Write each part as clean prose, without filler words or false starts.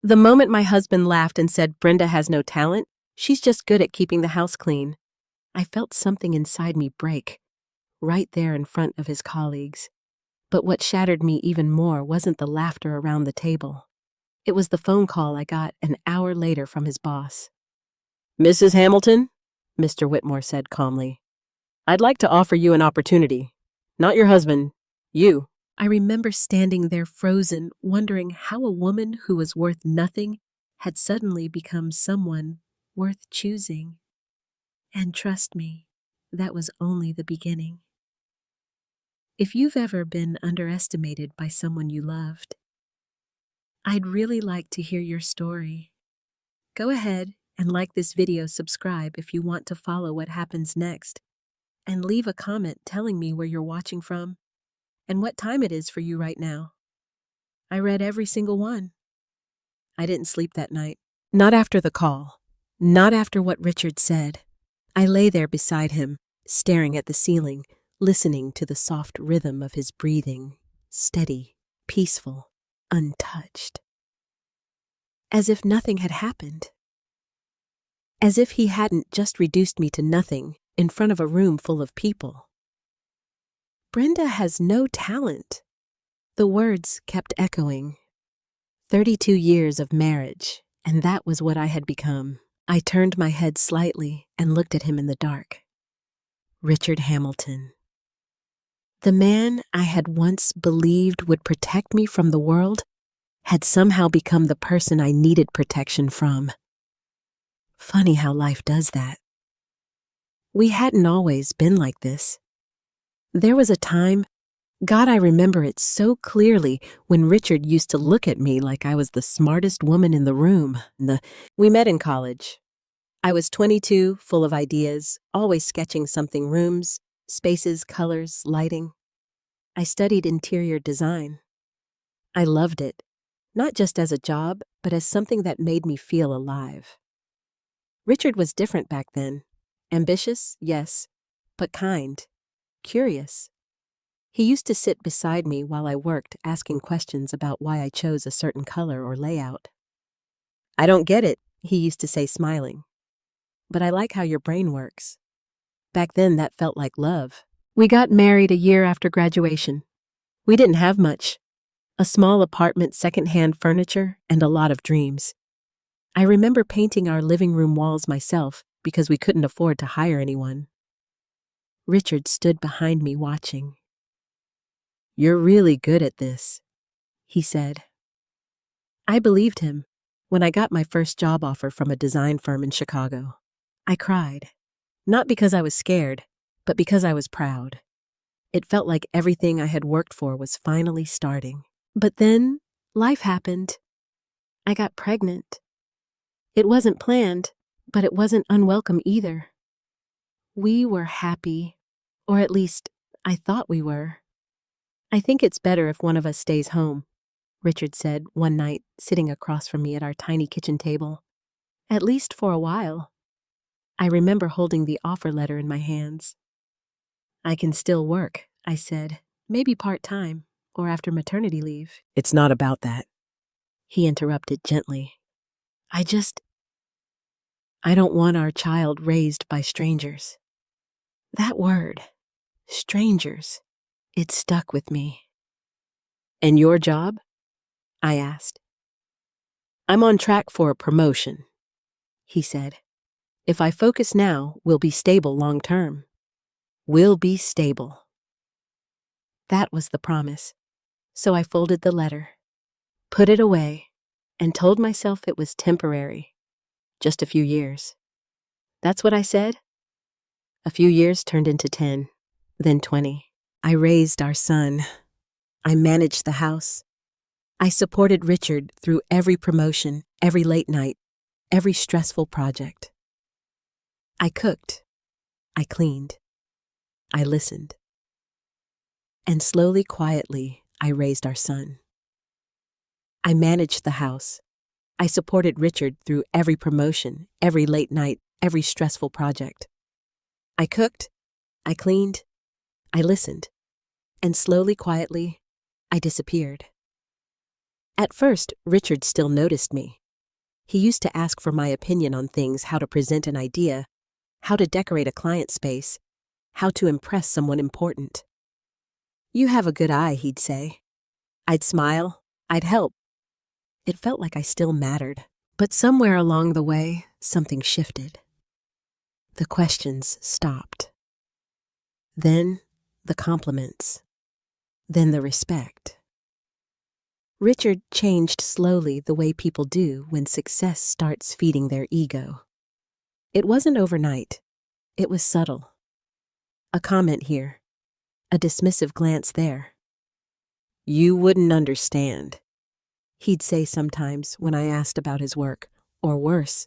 The moment my husband laughed and said Brenda has no talent, she's just good at keeping the house clean, I felt something inside me break, right there in front of his colleagues. But what shattered me even more wasn't the laughter around the table. It was the phone call I got an hour later from his boss. "Mrs. Hamilton," Mr. Whitmore said calmly, "I'd like to offer you an opportunity. Not your husband, you." I remember standing there frozen, wondering how a woman who was worth nothing had suddenly become someone worth choosing. And trust me, that was only the beginning. If you've ever been underestimated by someone you loved, I'd really like to hear your story. Go ahead and like this video, subscribe if you want to follow what happens next, and leave a comment telling me where you're watching from and what time it is for you right now. I read every single one. I didn't sleep that night. Not after the call. Not after what Richard said. I lay there beside him, staring at the ceiling, listening to the soft rhythm of his breathing, steady, peaceful, untouched. As if nothing had happened. As if he hadn't just reduced me to nothing in front of a room full of people. Brenda has no talent. The words kept echoing. 32 years of marriage, and that was what I had become. I turned my head slightly and looked at him in the dark. Richard Hamilton. The man I had once believed would protect me from the world had somehow become the person I needed protection from. Funny how life does that. We hadn't always been like this. There was a time, God, I remember it so clearly, when Richard used to look at me like I was the smartest woman in the room. We met in college. I was 22, full of ideas, always sketching something: rooms, spaces, colors, lighting. I studied interior design. I loved it, not just as a job, but as something that made me feel alive. Richard was different back then. Ambitious, yes, but kind, curious. He used to sit beside me while I worked, asking questions about why I chose a certain color or layout. "I don't get it," he used to say, smiling. "But I like how your brain works." Back then, that felt like love. We got married a year after graduation. We didn't have much. A small apartment, secondhand furniture, and a lot of dreams. I remember painting our living room walls myself because we couldn't afford to hire anyone. Richard stood behind me watching. "You're really good at this," he said. I believed him when I got my first job offer from a design firm in Chicago. I cried, not because I was scared, but because I was proud. It felt like everything I had worked for was finally starting. But then, life happened. I got pregnant. It wasn't planned, but it wasn't unwelcome either. We were happy, or at least, I thought we were. "I think it's better if one of us stays home," Richard said one night, sitting across from me at our tiny kitchen table. "At least for a while." I remember holding the offer letter in my hands. "I can still work," I said, "maybe part-time, or after maternity leave." "It's not about that," he interrupted gently. I don't want our child raised by strangers." That word, strangers, it stuck with me. "And your job?" I asked. "I'm on track for a promotion," he said. "If I focus now, we'll be stable long term. We'll be stable." That was the promise. So I folded the letter, put it away, and told myself it was temporary. Just a few years. That's what I said. A few years turned into 10, then 20. I raised our son. I managed the house. I supported Richard through every promotion, every late night, every stressful project. I cooked. I cleaned. I listened. And slowly, quietly, I raised our son. I managed the house. I supported Richard through every promotion, every late night, every stressful project. I cooked. I cleaned. I listened. And slowly, quietly, I disappeared. At first, Richard still noticed me. He used to ask for my opinion on things: how to present an idea, how to decorate a client space, how to impress someone important. "You have a good eye," he'd say. I'd smile. I'd help. It felt like I still mattered. But somewhere along the way, something shifted. The questions stopped. Then the compliments. Then the respect. Richard changed slowly, the way people do when success starts feeding their ego. It wasn't overnight. It was subtle. A comment here. A dismissive glance there. "You wouldn't understand," he'd say sometimes when I asked about his work. Or worse,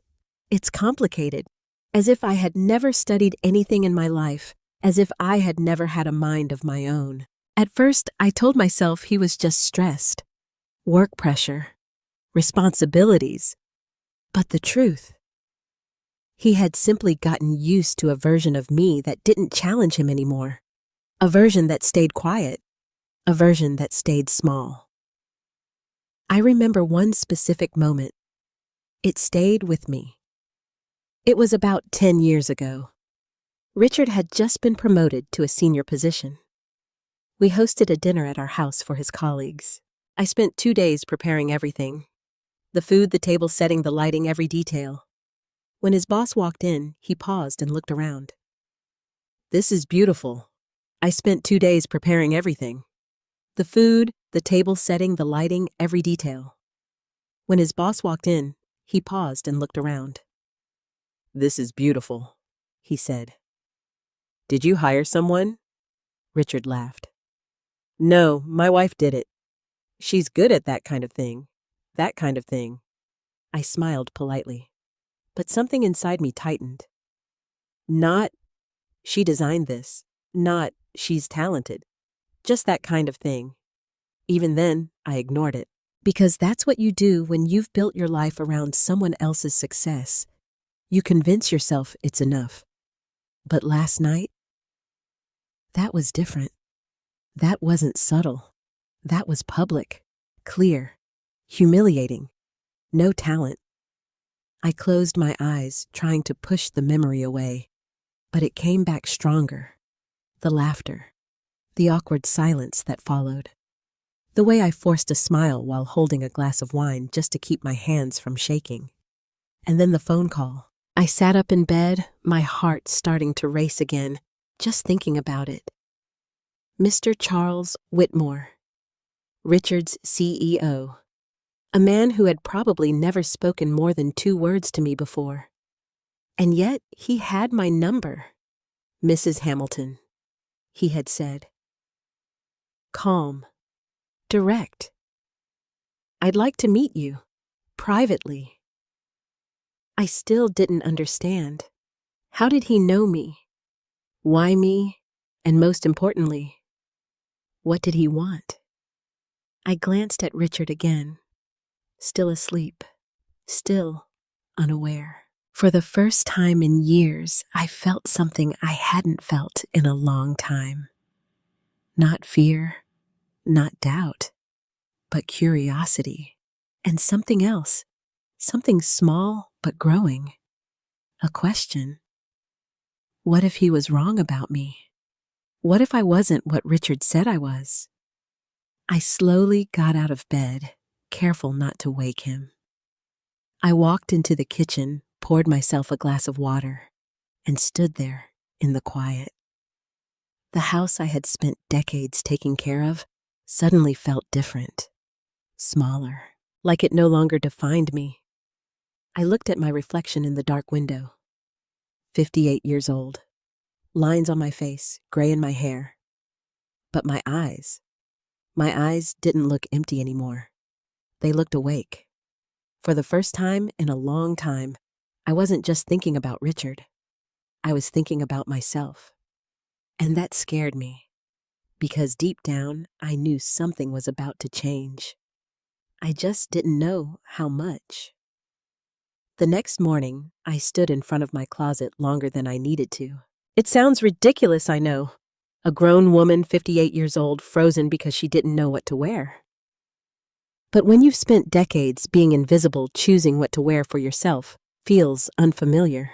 "It's complicated." As if I had never studied anything in my life. As if I had never had a mind of my own. At first, I told myself he was just stressed. Work pressure. Responsibilities. But the truth, he had simply gotten used to a version of me that didn't challenge him anymore. A version that stayed quiet. A version that stayed small. I remember one specific moment. It stayed with me. It was about 10 years ago. Richard had just been promoted to a senior position. We hosted a dinner at our house for his colleagues. I spent 2 days preparing everything. The food, the table setting, the lighting, every detail. When his boss walked in, he paused and looked around. "This is beautiful. I spent 2 days preparing everything. The food, the table setting, the lighting, every detail." When his boss walked in, he paused and looked around. "This is beautiful," he said. "Did you hire someone?" Richard laughed. "No, my wife did it. She's good at that kind of thing. That kind of thing." I smiled politely, but something inside me tightened. Not, "She designed this." Not, "She's talented." Just that kind of thing. Even then, I ignored it. Because that's what you do when you've built your life around someone else's success. You convince yourself it's enough. But last night, that was different. That wasn't subtle. That was public, clear, humiliating, no talent. I closed my eyes, trying to push the memory away, but it came back stronger. The laughter, the awkward silence that followed. The way I forced a smile while holding a glass of wine just to keep my hands from shaking. And then the phone call. I sat up in bed, my heart starting to race again, just thinking about it. Mr. Charles Whitmore, Richard's CEO. A man who had probably never spoken more than 2 words to me before. And yet he had my number. "Mrs. Hamilton," he had said. Calm. Direct. "I'd like to meet you. Privately." I still didn't understand. How did he know me? Why me? And most importantly, what did he want? I glanced at Richard again. Still asleep. Still unaware. For the first time in years, I felt something I hadn't felt in a long time. Not fear, not doubt, but curiosity. And something else. Something small but growing. A question. What if he was wrong about me? What if I wasn't what Richard said I was? I slowly got out of bed, careful not to wake him. I walked into the kitchen, poured myself a glass of water, and stood there in the quiet. The house I had spent decades taking care of suddenly felt different, smaller, like it no longer defined me. I looked at my reflection in the dark window. 58 years old. Lines on my face, gray in my hair. But my eyes didn't look empty anymore. They looked awake. For the first time in a long time, I wasn't just thinking about Richard. I was thinking about myself. And that scared me, because deep down, I knew something was about to change. I just didn't know how much. The next morning, I stood in front of my closet longer than I needed to. It sounds ridiculous, I know. A grown woman, 58 years old, frozen because she didn't know what to wear. But when you've spent decades being invisible, choosing what to wear for yourself feels unfamiliar.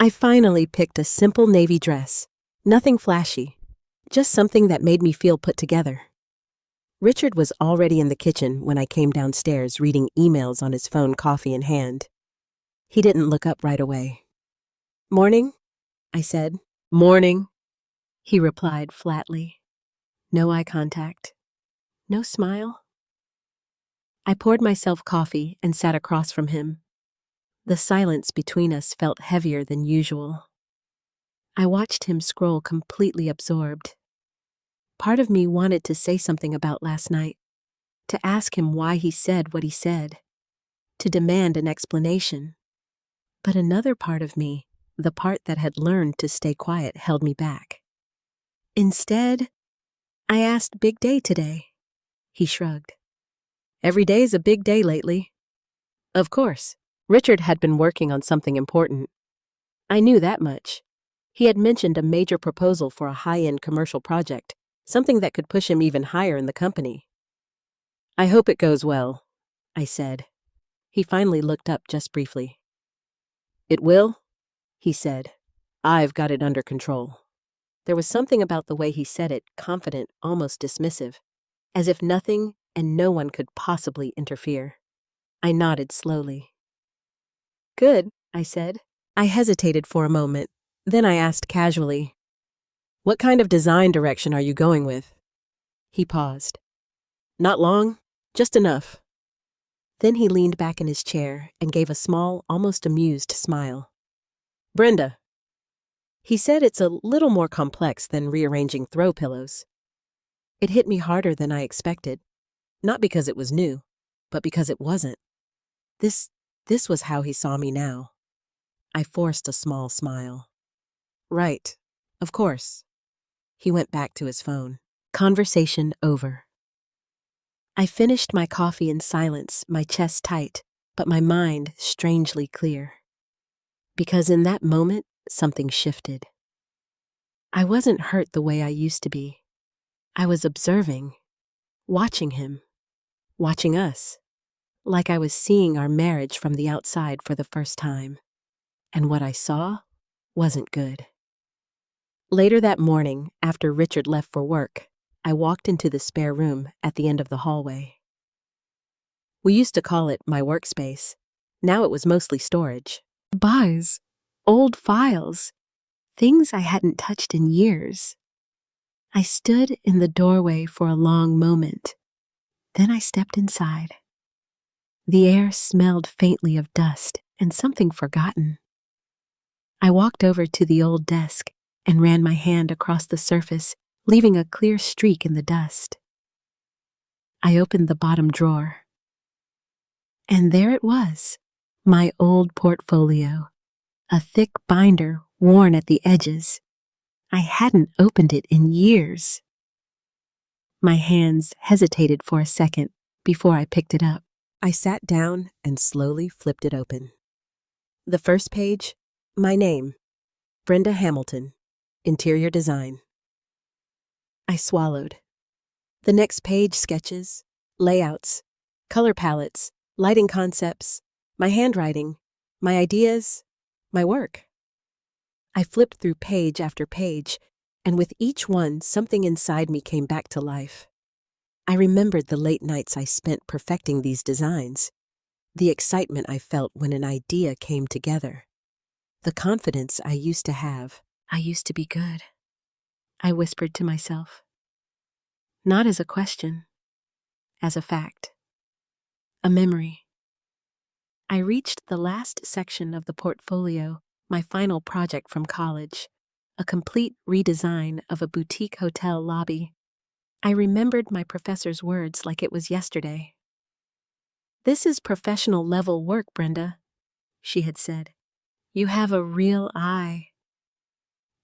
I finally picked a simple navy dress, nothing flashy, just something that made me feel put together. Richard was already in the kitchen when I came downstairs reading emails on his phone, coffee in hand. He didn't look up right away. "Morning?" I said. "Morning," he replied flatly. No eye contact. No smile. I poured myself coffee and sat across from him. The silence between us felt heavier than usual. I watched him scroll, completely absorbed. Part of me wanted to say something about last night, to ask him why he said what he said, to demand an explanation. But another part of me, the part that had learned to stay quiet, held me back. Instead, I asked, "Big day today?" He shrugged. "Every day's a big day lately." Of course, Richard had been working on something important. I knew that much. He had mentioned a major proposal for a high-end commercial project, something that could push him even higher in the company. "I hope it goes well," I said. He finally looked up just briefly. "It will?" he said. "I've got it under control." There was something about the way he said it, confident, almost dismissive, as if nothing and no one could possibly interfere. I nodded slowly. "Good," I said. I hesitated for a moment. Then I asked casually, "What kind of design direction are you going with?" He paused. "Not long, just enough." Then he leaned back in his chair and gave a small, almost amused smile. "Brenda," he said, "it's a little more complex than rearranging throw pillows." It hit me harder than I expected, not because it was new, but because it wasn't. This was how he saw me now. I forced a small smile. "Right, of course." He went back to his phone. Conversation over. I finished my coffee in silence, my chest tight, but my mind strangely clear. Because in that moment, something shifted. I wasn't hurt the way I used to be. I was observing, watching him, watching us, like I was seeing our marriage from the outside for the first time. And what I saw wasn't good. Later that morning, after Richard left for work, I walked into the spare room at the end of the hallway. We used to call it my workspace. Now it was mostly storage. Buys, old files, things I hadn't touched in years. I stood in the doorway for a long moment. Then I stepped inside. The air smelled faintly of dust and something forgotten. I walked over to the old desk and ran my hand across the surface, leaving a clear streak in the dust. I opened the bottom drawer. And there it was, my old portfolio, a thick binder worn at the edges. I hadn't opened it in years. My hands hesitated for a second before I picked it up. I sat down and slowly flipped it open. The first page, my name, Brenda Hamilton, interior design. I swallowed. The next page, sketches, layouts, color palettes, lighting concepts, my handwriting, my ideas, my work. I flipped through page after page, and with each one, something inside me came back to life. I remembered the late nights I spent perfecting these designs, the excitement I felt when an idea came together, the confidence I used to have. I used to be good, I whispered to myself. Not as a question, as a fact, a memory. I reached the last section of the portfolio, my final project from college, a complete redesign of a boutique hotel lobby. I remembered my professor's words like it was yesterday. "This is professional level work, Brenda," she had said. "You have a real eye."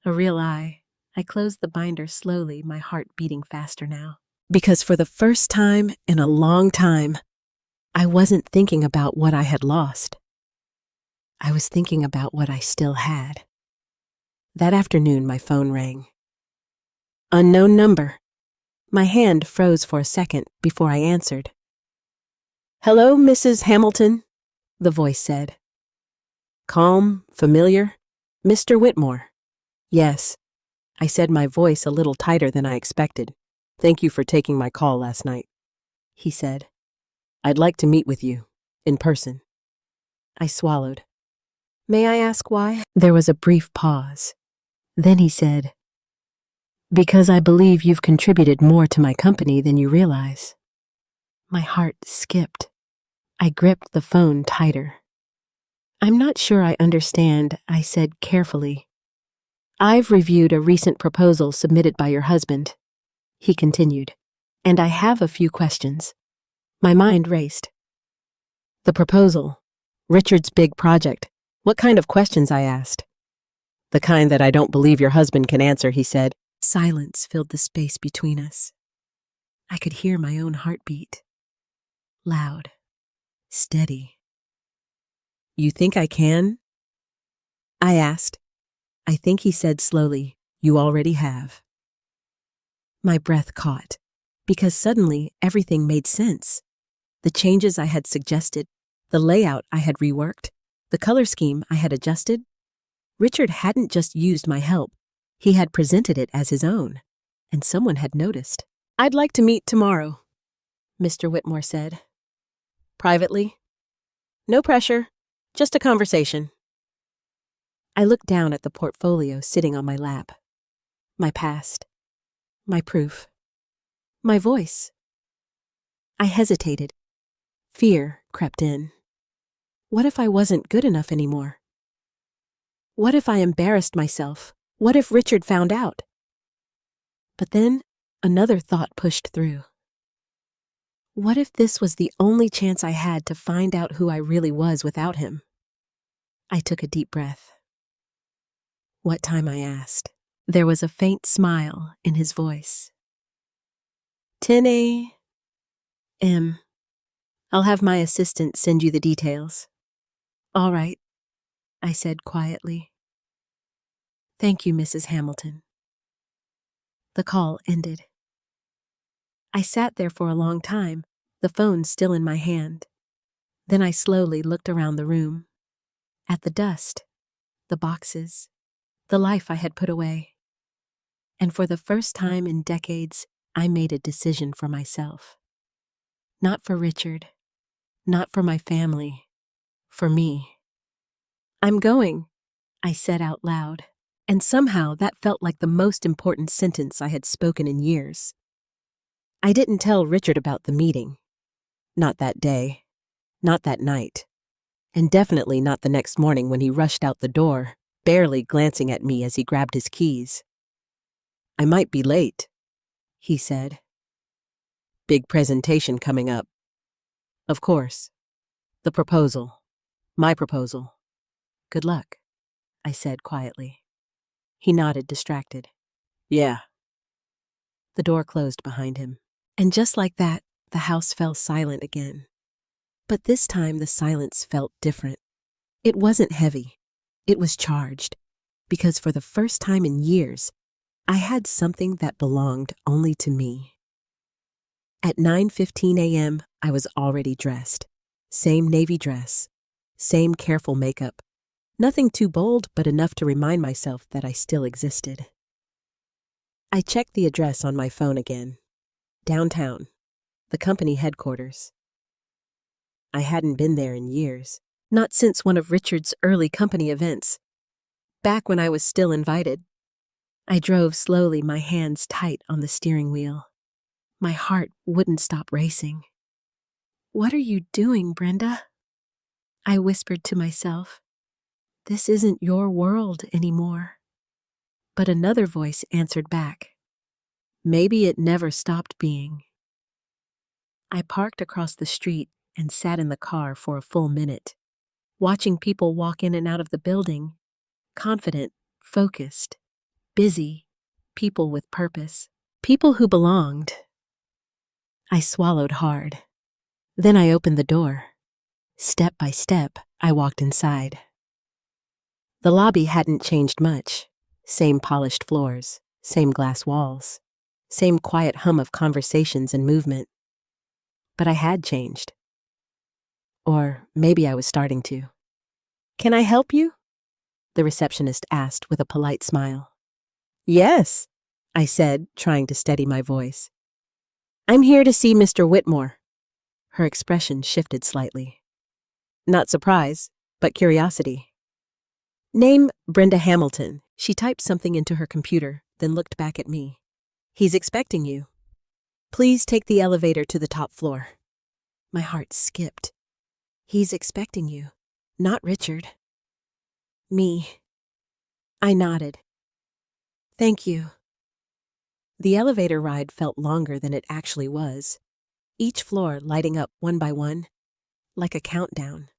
A real eye. I closed the binder slowly, my heart beating faster now. Because for the first time in a long time, I wasn't thinking about what I had lost. I was thinking about what I still had. That afternoon, my phone rang. Unknown number. My hand froze for a second before I answered. Hello, Mrs. Hamilton, the voice said. Calm, familiar. Mr. Whitmore. Yes, I said, my voice a little tighter than I expected. Thank you for taking my call last night, he said. I'd like to meet with you, in person. I swallowed. May I ask why? There was a brief pause. Then he said, because I believe you've contributed more to my company than you realize. My heart skipped. I gripped the phone tighter. I'm not sure I understand, I said carefully. I've reviewed a recent proposal submitted by your husband, he continued, and I have a few questions. My mind raced. The proposal, Richard's big project. What kind of questions? I asked. The kind that I don't believe your husband can answer, he said. Silence filled the space between us. I could hear my own heartbeat. Loud. Steady. You think I can? I asked. I think he said slowly, you already have. My breath caught, because suddenly everything made sense. The changes I had suggested, the layout I had reworked, the color scheme I had adjusted. Richard hadn't just used my help, he had presented it as his own, and someone had noticed. I'd like to meet tomorrow, Mr. Whitmore said. Privately? No pressure, just a conversation. I looked down at the portfolio sitting on my lap. My past. My proof. My voice. I hesitated. Fear crept in. What if I wasn't good enough anymore? What if I embarrassed myself? What if Richard found out? But then another thought pushed through. What if this was the only chance I had to find out who I really was without him? I took a deep breath. What time? I asked. There was a faint smile in his voice. 10 a.m. I'll have my assistant send you the details. All right, I said quietly. Thank you, Mrs. Hamilton. The call ended. I sat there for a long time, the phone still in my hand. Then I slowly looked around the room, at the dust, the boxes, the life I had put away. And for the first time in decades, I made a decision for myself. Not for Richard, not for my family, for me. I'm going, I said out loud, and somehow that felt like the most important sentence I had spoken in years. I didn't tell Richard about the meeting. Not that day, not that night, and definitely not the next morning when he rushed out the door, barely glancing at me as he grabbed his keys. I might be late, he said. Big presentation coming up. Of course. The proposal. My proposal. Good luck, I said quietly. He nodded, distracted. Yeah. The door closed behind him. And just like that, the house fell silent again. But this time the silence felt different. It wasn't heavy. It was charged. Because for the first time in years, I had something that belonged only to me. At 9:15 a.m., I was already dressed. Same navy dress. Same careful makeup. Nothing too bold, but enough to remind myself that I still existed. I checked the address on my phone again. Downtown. The company headquarters. I hadn't been there in years. Not since one of Richard's early company events. Back when I was still invited. I drove slowly, my hands tight on the steering wheel. My heart wouldn't stop racing. What are you doing, Brenda? I whispered to myself. This isn't your world anymore. But another voice answered back. Maybe it never stopped being. I parked across the street and sat in the car for a full minute, watching people walk in and out of the building, confident, focused, busy, people with purpose, people who belonged. I swallowed hard. Then I opened the door. Step by step, I walked inside. The lobby hadn't changed much. Same polished floors, same glass walls, same quiet hum of conversations and movement. But I had changed. or maybe I was starting to. "Can I help you?" the receptionist asked with a polite smile. "Yes," I said, trying to steady my voice. "I'm here to see Mr. Whitmore." Her expression shifted slightly. Not surprise, but curiosity. "Name Brenda Hamilton." She typed something into her computer, then looked back at me. "He's expecting you. Please take the elevator to the top floor." My heart skipped. "He's expecting you, not Richard." "Me." I nodded. "Thank you." The elevator ride felt longer than it actually was, each floor lighting up one by one, like a countdown.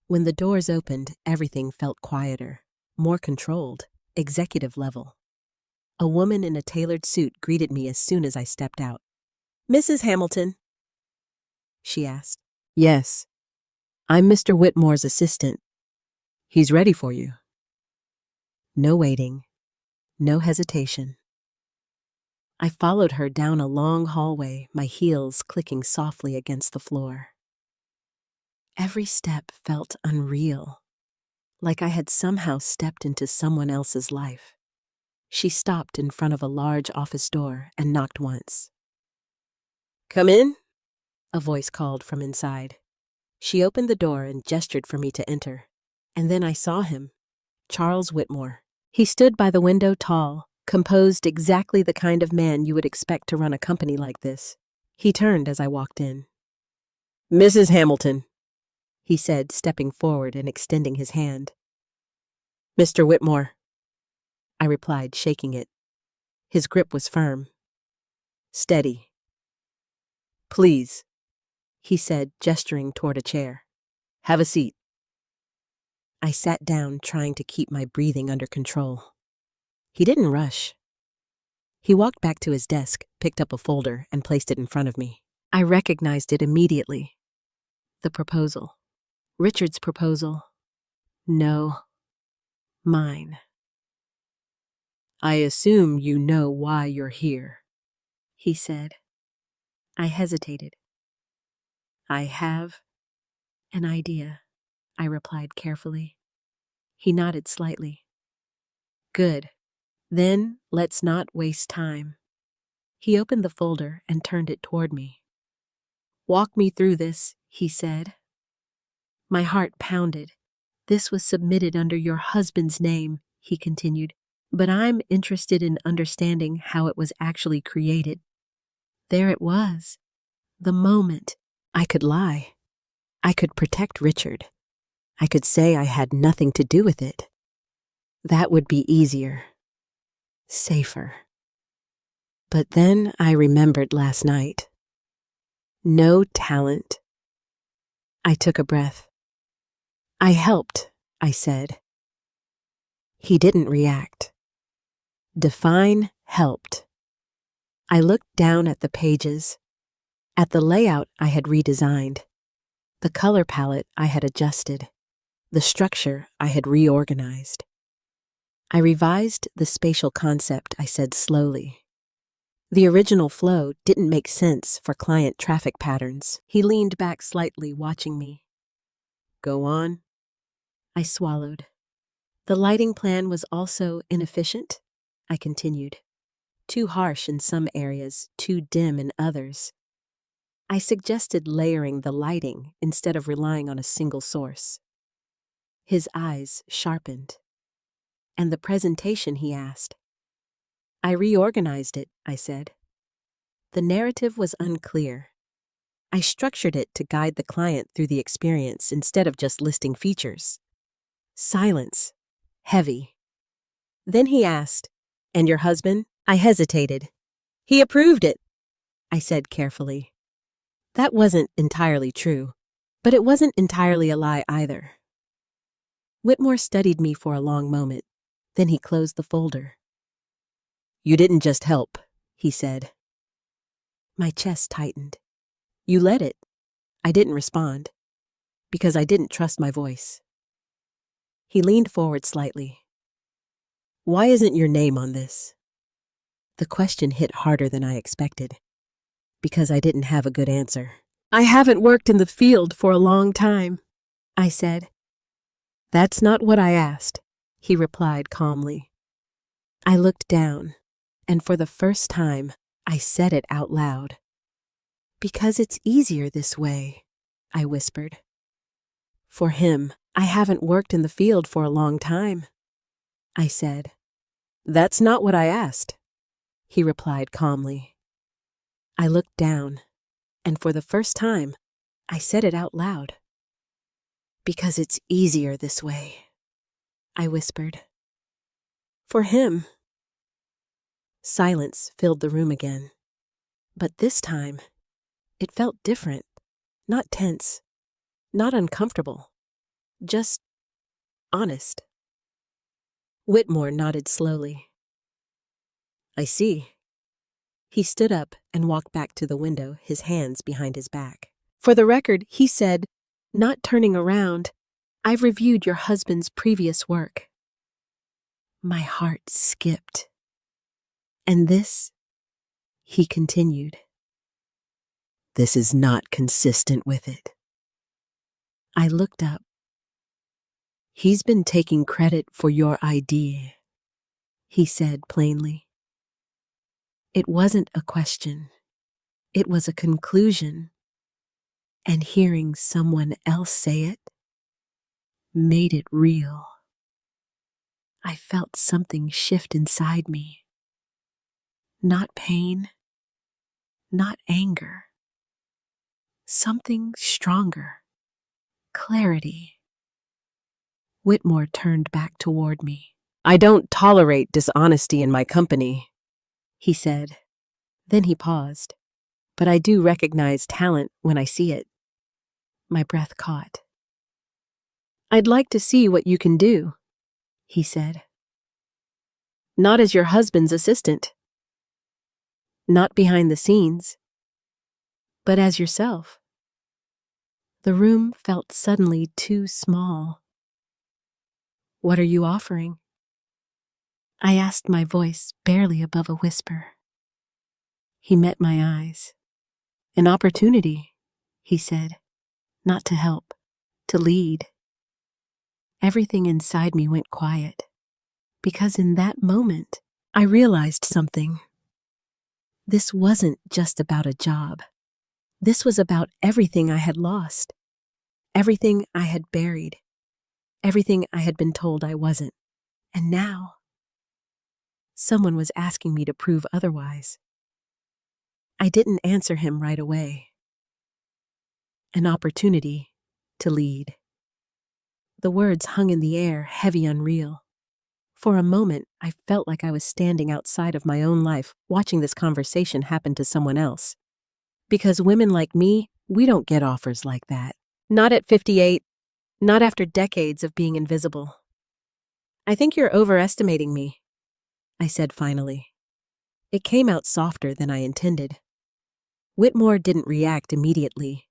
When the doors opened, everything felt quieter, more controlled, executive level. A woman in a tailored suit greeted me as soon as I stepped out. "Mrs. Hamilton?" she asked. "Yes. I'm Mr. Whitmore's assistant. He's ready for you." No waiting, no hesitation. I followed her down a long hallway, my heels clicking softly against the floor. Every step felt unreal, like I had somehow stepped into someone else's life. She stopped in front of a large office door and knocked once. "Come in," a voice called from inside. She opened the door and gestured for me to enter. And then I saw him, Charles Whitmore. He stood by the window tall, composed, exactly the kind of man you would expect to run a company like this. He turned as I walked in. "Mrs. Hamilton," he said, stepping forward and extending his hand. "Mr. Whitmore," I replied, shaking it. His grip was firm. "Steady." "Please," he said, gesturing toward a chair. "Have a seat." I sat down, trying to keep my breathing under control. He didn't rush. He walked back to his desk, picked up a folder, and placed it in front of me. I recognized it immediately. The proposal. Richard's proposal. No, mine. "I assume you know why you're here," he said. I hesitated. "I have an idea," I replied carefully. He nodded slightly. "Good. Then let's not waste time." He opened the folder and turned it toward me. "Walk me through this," he said. My heart pounded. "This was submitted under your husband's name," he continued, "but I'm interested in understanding how it was actually created." There it was. The moment. I could lie. I could protect Richard. I could say I had nothing to do with it. That would be easier. Safer. But then I remembered last night. No talent. I took a breath. "I helped," I said. He didn't react. Define helped. I looked down at the pages, at the layout I had redesigned, the color palette I had adjusted, the structure I had reorganized. I revised the spatial concept, I said slowly. The original flow didn't make sense for client traffic patterns. He leaned back slightly, watching me. "Go on." I swallowed. "The lighting plan was also inefficient," I continued. "Too harsh in some areas, too dim in others. I suggested layering the lighting instead of relying on a single source." His eyes sharpened. "And the presentation?" he asked. "I reorganized it," I said. The narrative was unclear. I structured it to guide the client through the experience instead of just listing features. Silence. Heavy. Then he asked, "And your husband?" I hesitated. "He approved it," I said carefully. That wasn't entirely true, but it wasn't entirely a lie either. Whitmore studied me for a long moment. Then he closed the folder. "You didn't just help," he said. My chest tightened. "You let it." I didn't respond, because I didn't trust my voice. He leaned forward slightly. "Why isn't your name on this?" The question hit harder than I expected, because I didn't have a good answer. I haven't worked in the field for a long time, I said. That's not what I asked, he replied calmly. I looked down, and for the first time, I said it out loud. Because it's easier this way, I whispered. For him, I haven't worked in the field for a long time, I said. That's not what I asked, he replied calmly. I looked down, and for the first time, I said it out loud. Because it's easier this way, I whispered. For him. Silence filled the room again, but this time, it felt different, not tense, not uncomfortable, just honest. Whitmore nodded slowly. I see. He stood up and walked back to the window, his hands behind his back. For the record, he said, not turning around, I've reviewed your husband's previous work. My heart skipped. And this, he continued, this is not consistent with it. I looked up. He's been taking credit for your idea, he said plainly. It wasn't a question. It was a conclusion. And hearing someone else say it made it real. I felt something shift inside me. Not pain, not anger. Something stronger. Clarity. Whitmore turned back toward me. I don't tolerate dishonesty in my company, he said. Then he paused. But I do recognize talent when I see it. My breath caught. I'd like to see what you can do, he said. Not as your husband's assistant. Not behind the scenes. But as yourself. The room felt suddenly too small. What are you offering? I asked, my voice barely above a whisper. He met my eyes. An opportunity, he said, not to help, to lead. Everything inside me went quiet, because in that moment, I realized something. This wasn't just about a job. This was about everything I had lost, everything I had buried, everything I had been told I wasn't. And now, someone was asking me to prove otherwise. I didn't answer him right away. An opportunity to lead. The words hung in the air, heavy, unreal. For a moment, I felt like I was standing outside of my own life, watching this conversation happen to someone else. Because women like me, we don't get offers like that. Not at 58, not after decades of being invisible. I think you're overestimating me, I said finally. It came out softer than I intended. Whitmore didn't react immediately.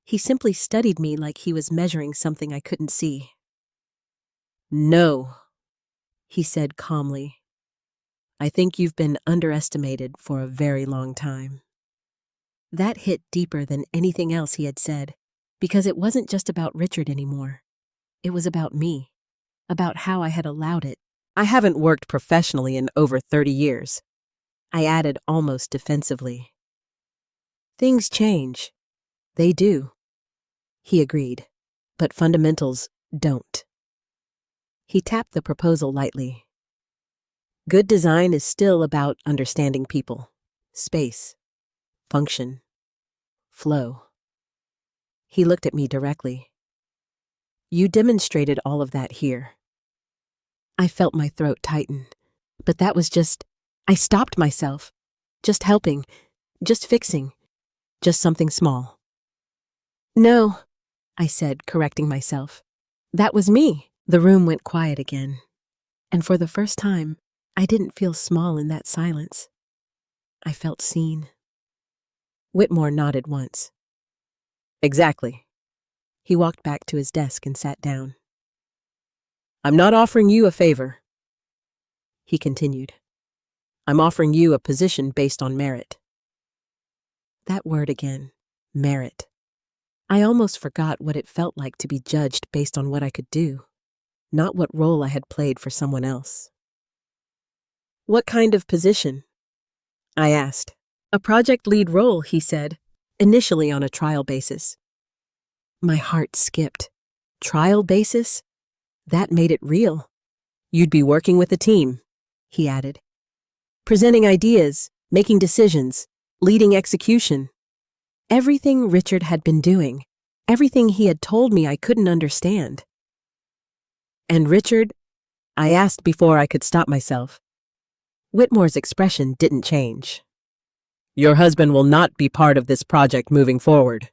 He simply studied me like he was measuring something I couldn't see. No, he said calmly. I think you've been underestimated for a very long time. That hit deeper than anything else he had said, because it wasn't just about Richard anymore. It was about me, about how I had allowed it. I haven't worked professionally in over 30 years, I added almost defensively. Things change. They do, he agreed, but fundamentals don't. He tapped the proposal lightly. Good design is still about understanding people, space, function, flow. He looked at me directly. You demonstrated all of that here. I felt my throat tighten, but that was I stopped myself. Just helping, just fixing, just something small. No, I said, correcting myself. That was me. The room went quiet again, and for the first time, I didn't feel small in that silence. I felt seen. Whitmore nodded once. Exactly. He walked back to his desk and sat down. I'm not offering you a favor, he continued. I'm offering you a position based on merit. That word again, merit. I almost forgot what it felt like to be judged based on what I could do, not what role I had played for someone else. "What kind of position?" I asked. "A project lead role," he said, initially on a trial basis. My heart skipped. Trial basis? That made it real. "You'd be working with a team," he added. "Presenting ideas, making decisions, leading execution." Everything Richard had been doing, everything he had told me I couldn't understand. "And Richard?" I asked before I could stop myself. Whitmore's expression didn't change. "Your husband will not be part of this project moving forward."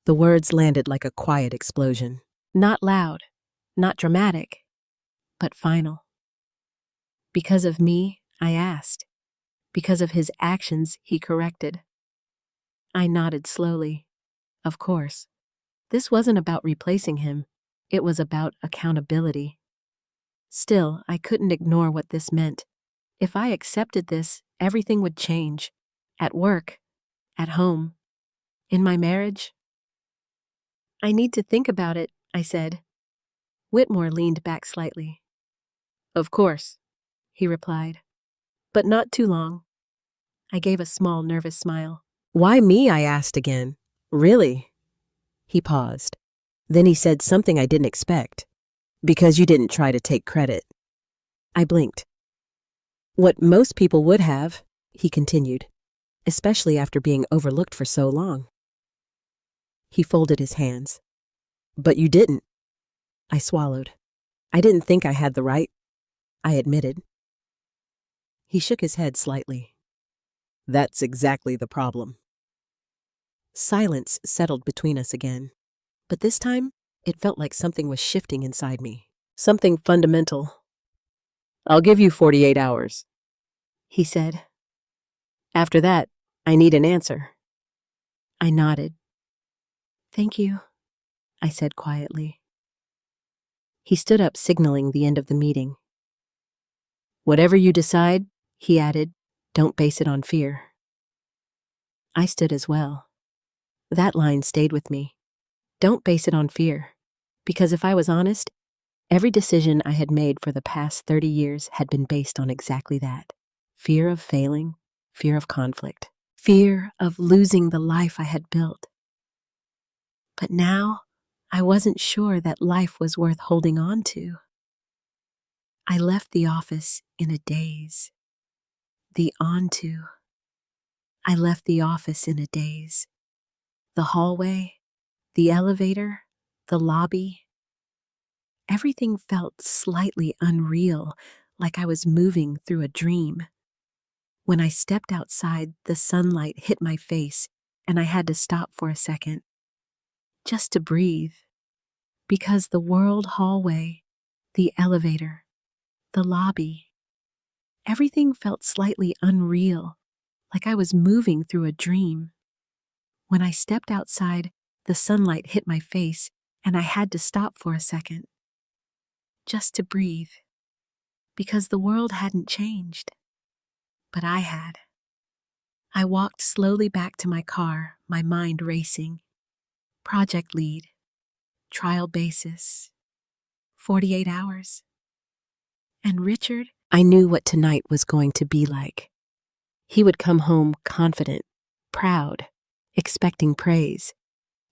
The words landed like a quiet explosion. Not loud, not dramatic, but final. Because of me, I asked. Because of his actions, he corrected. I nodded slowly. Of course. This wasn't about replacing him. It was about accountability. Still, I couldn't ignore what this meant. If I accepted this, everything would change. At work, at home, in my marriage. "I need to think about it," I said. Whitmore leaned back slightly. "Of course," he replied. "But not too long." I gave a small, nervous smile. "Why me?" I asked again. "Really?" He paused. Then he said something I didn't expect. "Because you didn't try to take credit." I blinked. "What most people would have," he continued, "especially after being overlooked for so long." He folded his hands. "But you didn't." I swallowed. "I didn't think I had the right," I admitted. He shook his head slightly. "That's exactly the problem." Silence settled between us again, but this time it felt like something was shifting inside me. Something fundamental. "I'll give you 48 hours," he said. "After that, I need an answer." I nodded. "Thank you," I said quietly. He stood up, signaling the end of the meeting. "Whatever you decide," he added, "don't base it on fear." I stood as well. That line stayed with me. Don't base it on fear. Because if I was honest, every decision I had made for the past 30 years had been based on exactly that. Fear of failing, fear of conflict, fear of losing the life I had built. But now, I wasn't sure that life was worth holding on to. I left the office in a daze. I left the office in a daze. The hallway, the elevator, the lobby. Everything felt slightly unreal, like I was moving through a dream. When I stepped outside, the sunlight hit my face, and I had to stop for a second, just to breathe. Because the world hallway, the elevator, the lobby, everything felt slightly unreal, like I was moving through a dream. When I stepped outside, the sunlight hit my face, and I had to stop for a second, just to breathe. Because the world hadn't changed, but I had. I walked slowly back to my car, my mind racing. Project lead, trial basis, 48 hours. And Richard, I knew what tonight was going to be like. He would come home confident, proud, expecting praise,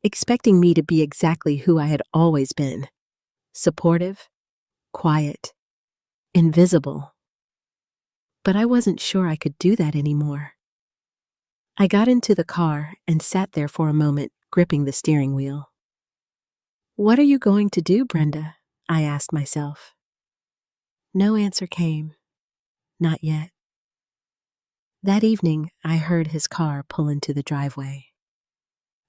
expecting me to be exactly who I had always been. Supportive, quiet, invisible. But I wasn't sure I could do that anymore. I got into the car and sat there for a moment, gripping the steering wheel. "What are you going to do, Brenda?" I asked myself. No answer came. Not yet. That evening, I heard his car pull into the driveway.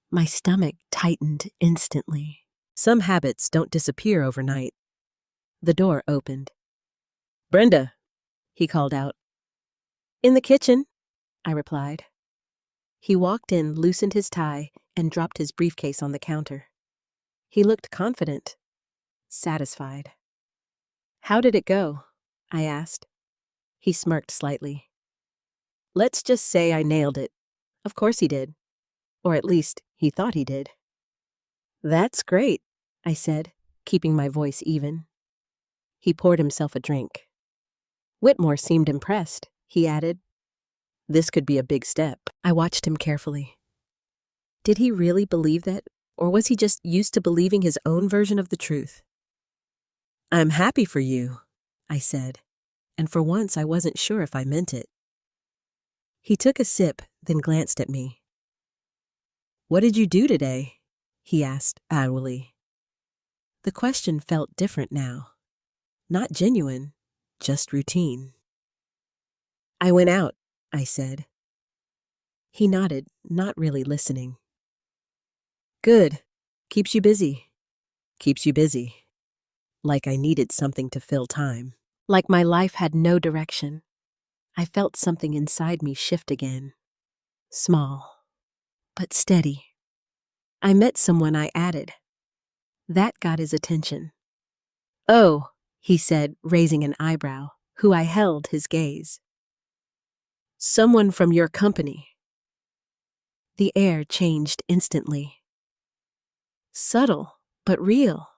My stomach tightened instantly. Some habits don't disappear overnight. The door opened. "Brenda," he called out. "In the kitchen," I replied. He walked in, loosened his tie, and dropped his briefcase on the counter. He looked confident, satisfied. "How did it go?" I asked. He smirked slightly. "Let's just say I nailed it." Of course he did. Or at least, he thought he did. That's great, I said, keeping my voice even. He poured himself a drink. Whitmore seemed impressed, he added. This could be a big step. I watched him carefully. Did he really believe that, or was he just used to believing his own version of the truth? I'm happy for you, I said, and for once I wasn't sure if I meant it. He took a sip, then glanced at me. What did you do today? He asked angrily. The question felt different now. Not genuine, just routine. I went out, I said. He nodded, not really listening. Good. Keeps you busy. Keeps you busy. Like I needed something to fill time. Like my life had no direction. I felt something inside me shift again. Small, but steady. I met someone, I added. That got his attention. Oh, he said, raising an eyebrow, who I held his gaze. Someone from your company. The air changed instantly. Subtle, but real.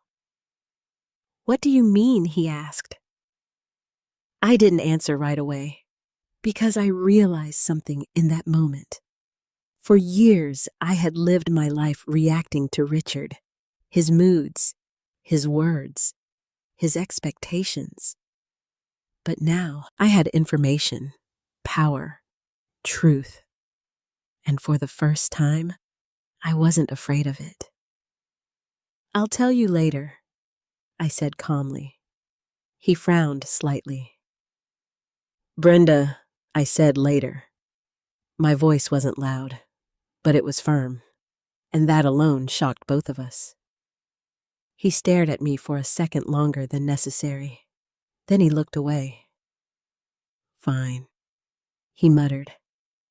What do you mean? He asked. I didn't answer right away, because I realized something in that moment. For years, I had lived my life reacting to Richard, his moods, his words, his expectations. But now I had information, power, truth. And for the first time, I wasn't afraid of it. I'll tell you later, I said calmly. He frowned slightly. Brenda, I said later. My voice wasn't loud, but it was firm, and that alone shocked both of us. He stared at me for a second longer than necessary. Then he looked away. Fine, he muttered,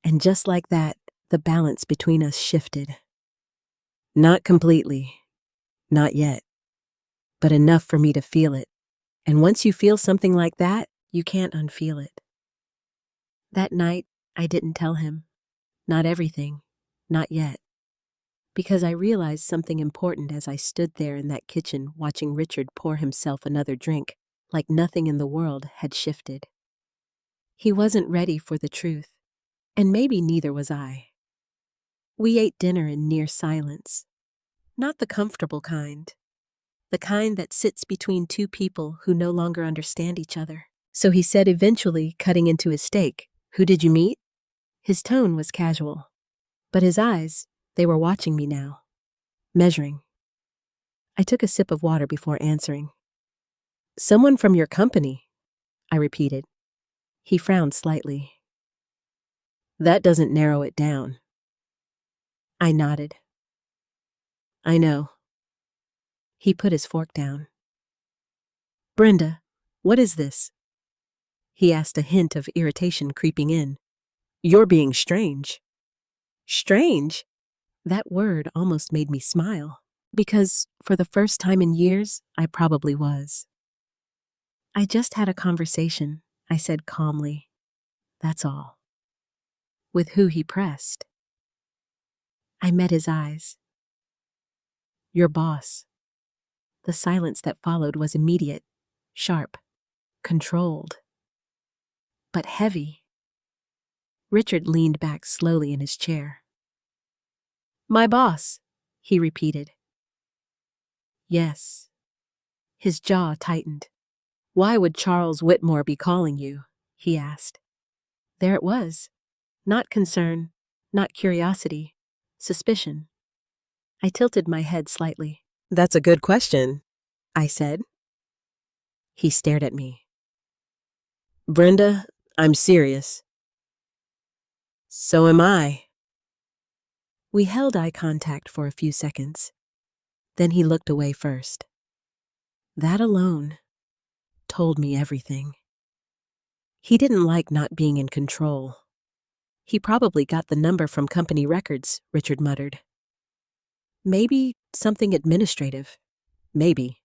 and just like that, the balance between us shifted. Not completely, not yet, but enough for me to feel it, and once you feel something like that, you can't unfeel it. That night, I didn't tell him. Not everything, not yet. Because I realized something important as I stood there in that kitchen watching Richard pour himself another drink, like nothing in the world had shifted. He wasn't ready for the truth, and maybe neither was I. We ate dinner in near silence. Not the comfortable kind. The kind that sits between two people who no longer understand each other. So he said eventually, cutting into his steak, "Who did you meet?" His tone was casual, but his eyes, they were watching me now, measuring. I took a sip of water before answering. Someone from your company, I repeated. He frowned slightly. That doesn't narrow it down. I nodded. I know. He put his fork down. Brenda, what is this? He asked, a hint of irritation creeping in. You're being strange. Strange? That word almost made me smile, because for the first time in years, I probably was. I just had a conversation, I said calmly. That's all. With who he pressed. I met his eyes. Your boss. The silence that followed was immediate, sharp, controlled, but heavy. Richard leaned back slowly in his chair. My boss, he repeated. Yes. His jaw tightened. Why would Charles Whitmore be calling you? He asked. There it was. Not concern, not curiosity, suspicion. I tilted my head slightly. That's a good question, I said. He stared at me. Brenda, I'm serious. So am I. We held eye contact for a few seconds. Then he looked away first. That alone told me everything. He didn't like not being in control. He probably got the number from company records, Richard muttered. Maybe something administrative. Maybe.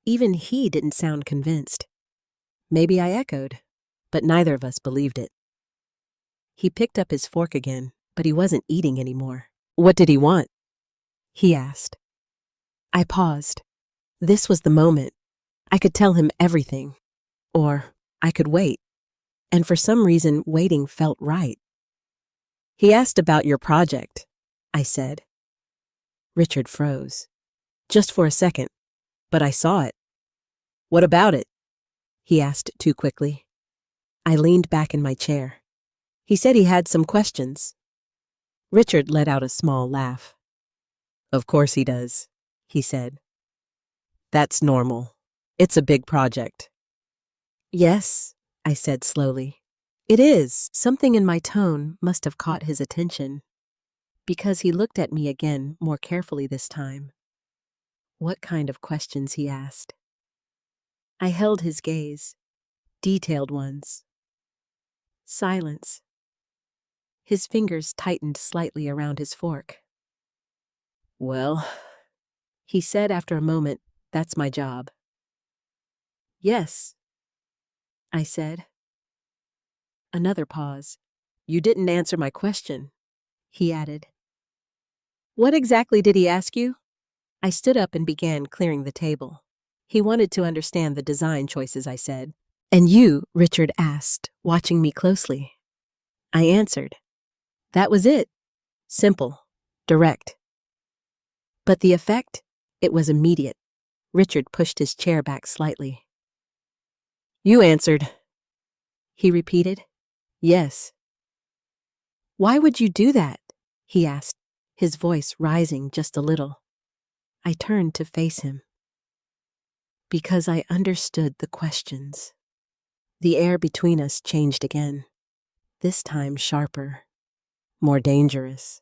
Even he didn't sound convinced. Maybe I echoed, but neither of us believed it. He picked up his fork again, but he wasn't eating anymore. What did he want? He asked. I paused. This was the moment. I could tell him everything. Or I could wait. And for some reason, waiting felt right. He asked about your project, I said. Richard froze. Just for a second, but I saw it. What about it? He asked too quickly. I leaned back in my chair. He said he had some questions. Richard let out a small laugh. Of course he does, he said. That's normal. It's a big project. Yes, I said slowly. It is. Something in my tone must have caught his attention, because he looked at me again more carefully this time. What kind of questions, he asked. I held his gaze, detailed ones. Silence. His fingers tightened slightly around his fork. Well, he said after a moment, that's my job. Yes, I said. Another pause. You didn't answer my question, he added. What exactly did he ask you? I stood up and began clearing the table. He wanted to understand the design choices, I said. And you, Richard asked, watching me closely. I answered. That was it. Simple. Direct. But the effect? It was immediate. Richard pushed his chair back slightly. You answered. He repeated. Yes. Why would you do that? He asked, his voice rising just a little. I turned to face him. Because I understood the questions. The air between us changed again, this time sharper, more dangerous.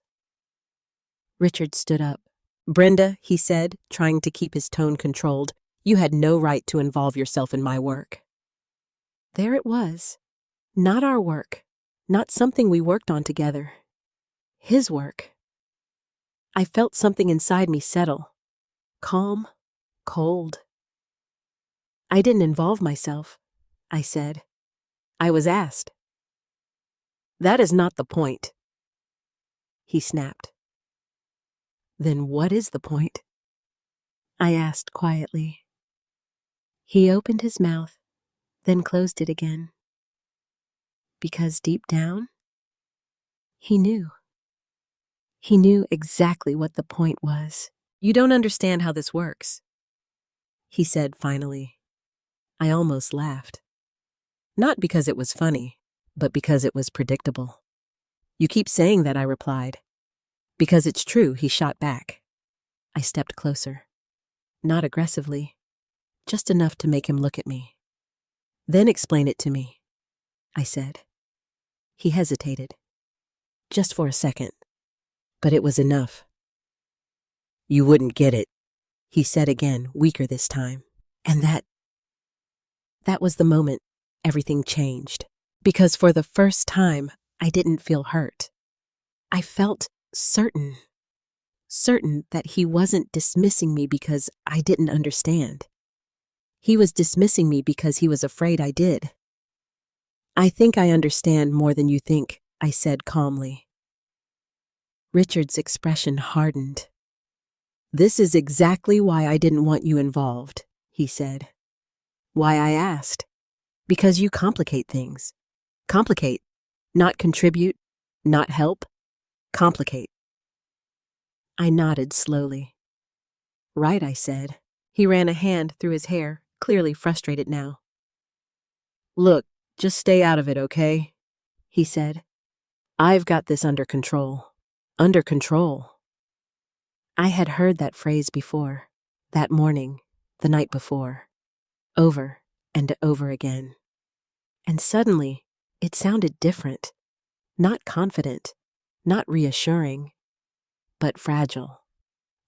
Richard stood up. Brenda, he said, trying to keep his tone controlled, you had no right to involve yourself in my work. There it was. Not our work, not something we worked on together. His work. I felt something inside me settle. Calm, cold. I didn't involve myself, I said. I was asked. That is not the point. He snapped. Then what is the point? I asked quietly. He opened his mouth, then closed it again. Because deep down, he knew. He knew exactly what the point was. You don't understand how this works, he said finally. I almost laughed. Not because it was funny, but because it was predictable. You keep saying that, I replied. Because it's true, he shot back. I stepped closer. Not aggressively, just enough to make him look at me. Then explain it to me, I said. He hesitated. Just for a second. But it was enough. You wouldn't get it, he said again, weaker this time. And that was the moment everything changed. Because for the first time, I didn't feel hurt. I felt certain that he wasn't dismissing me because I didn't understand. He was dismissing me because he was afraid I did. I think I understand more than you think, I said calmly. Richard's expression hardened. This is exactly why I didn't want you involved, he said. Why I asked. Because you complicate things. Complicate. Not contribute. Not help. Complicate. I nodded slowly. Right, I said. He ran a hand through his hair, clearly frustrated now. Look, just stay out of it, okay? He said. I've got this under control. Under control. I had heard that phrase before, that morning, the night before, over and over again. And suddenly, it sounded different, not confident, not reassuring, but fragile,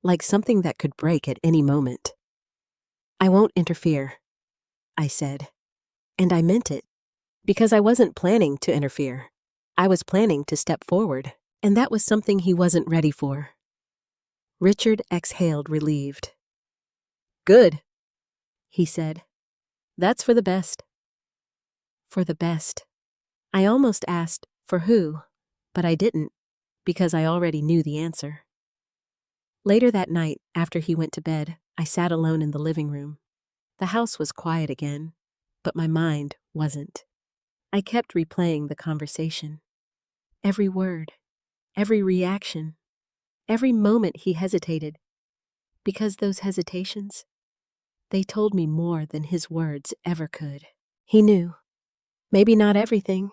like something that could break at any moment. I won't interfere, I said, and I meant it, because I wasn't planning to interfere. I was planning to step forward, and that was something he wasn't ready for. Richard exhaled, relieved. Good, he said. That's for the best. For the best. I almost asked, for who? But I didn't, because I already knew the answer. Later that night, after he went to bed, I sat alone in the living room. The house was quiet again, but my mind wasn't. I kept replaying the conversation. Every word, every reaction, every moment he hesitated. Because those hesitations, they told me more than his words ever could. He knew. Maybe not everything,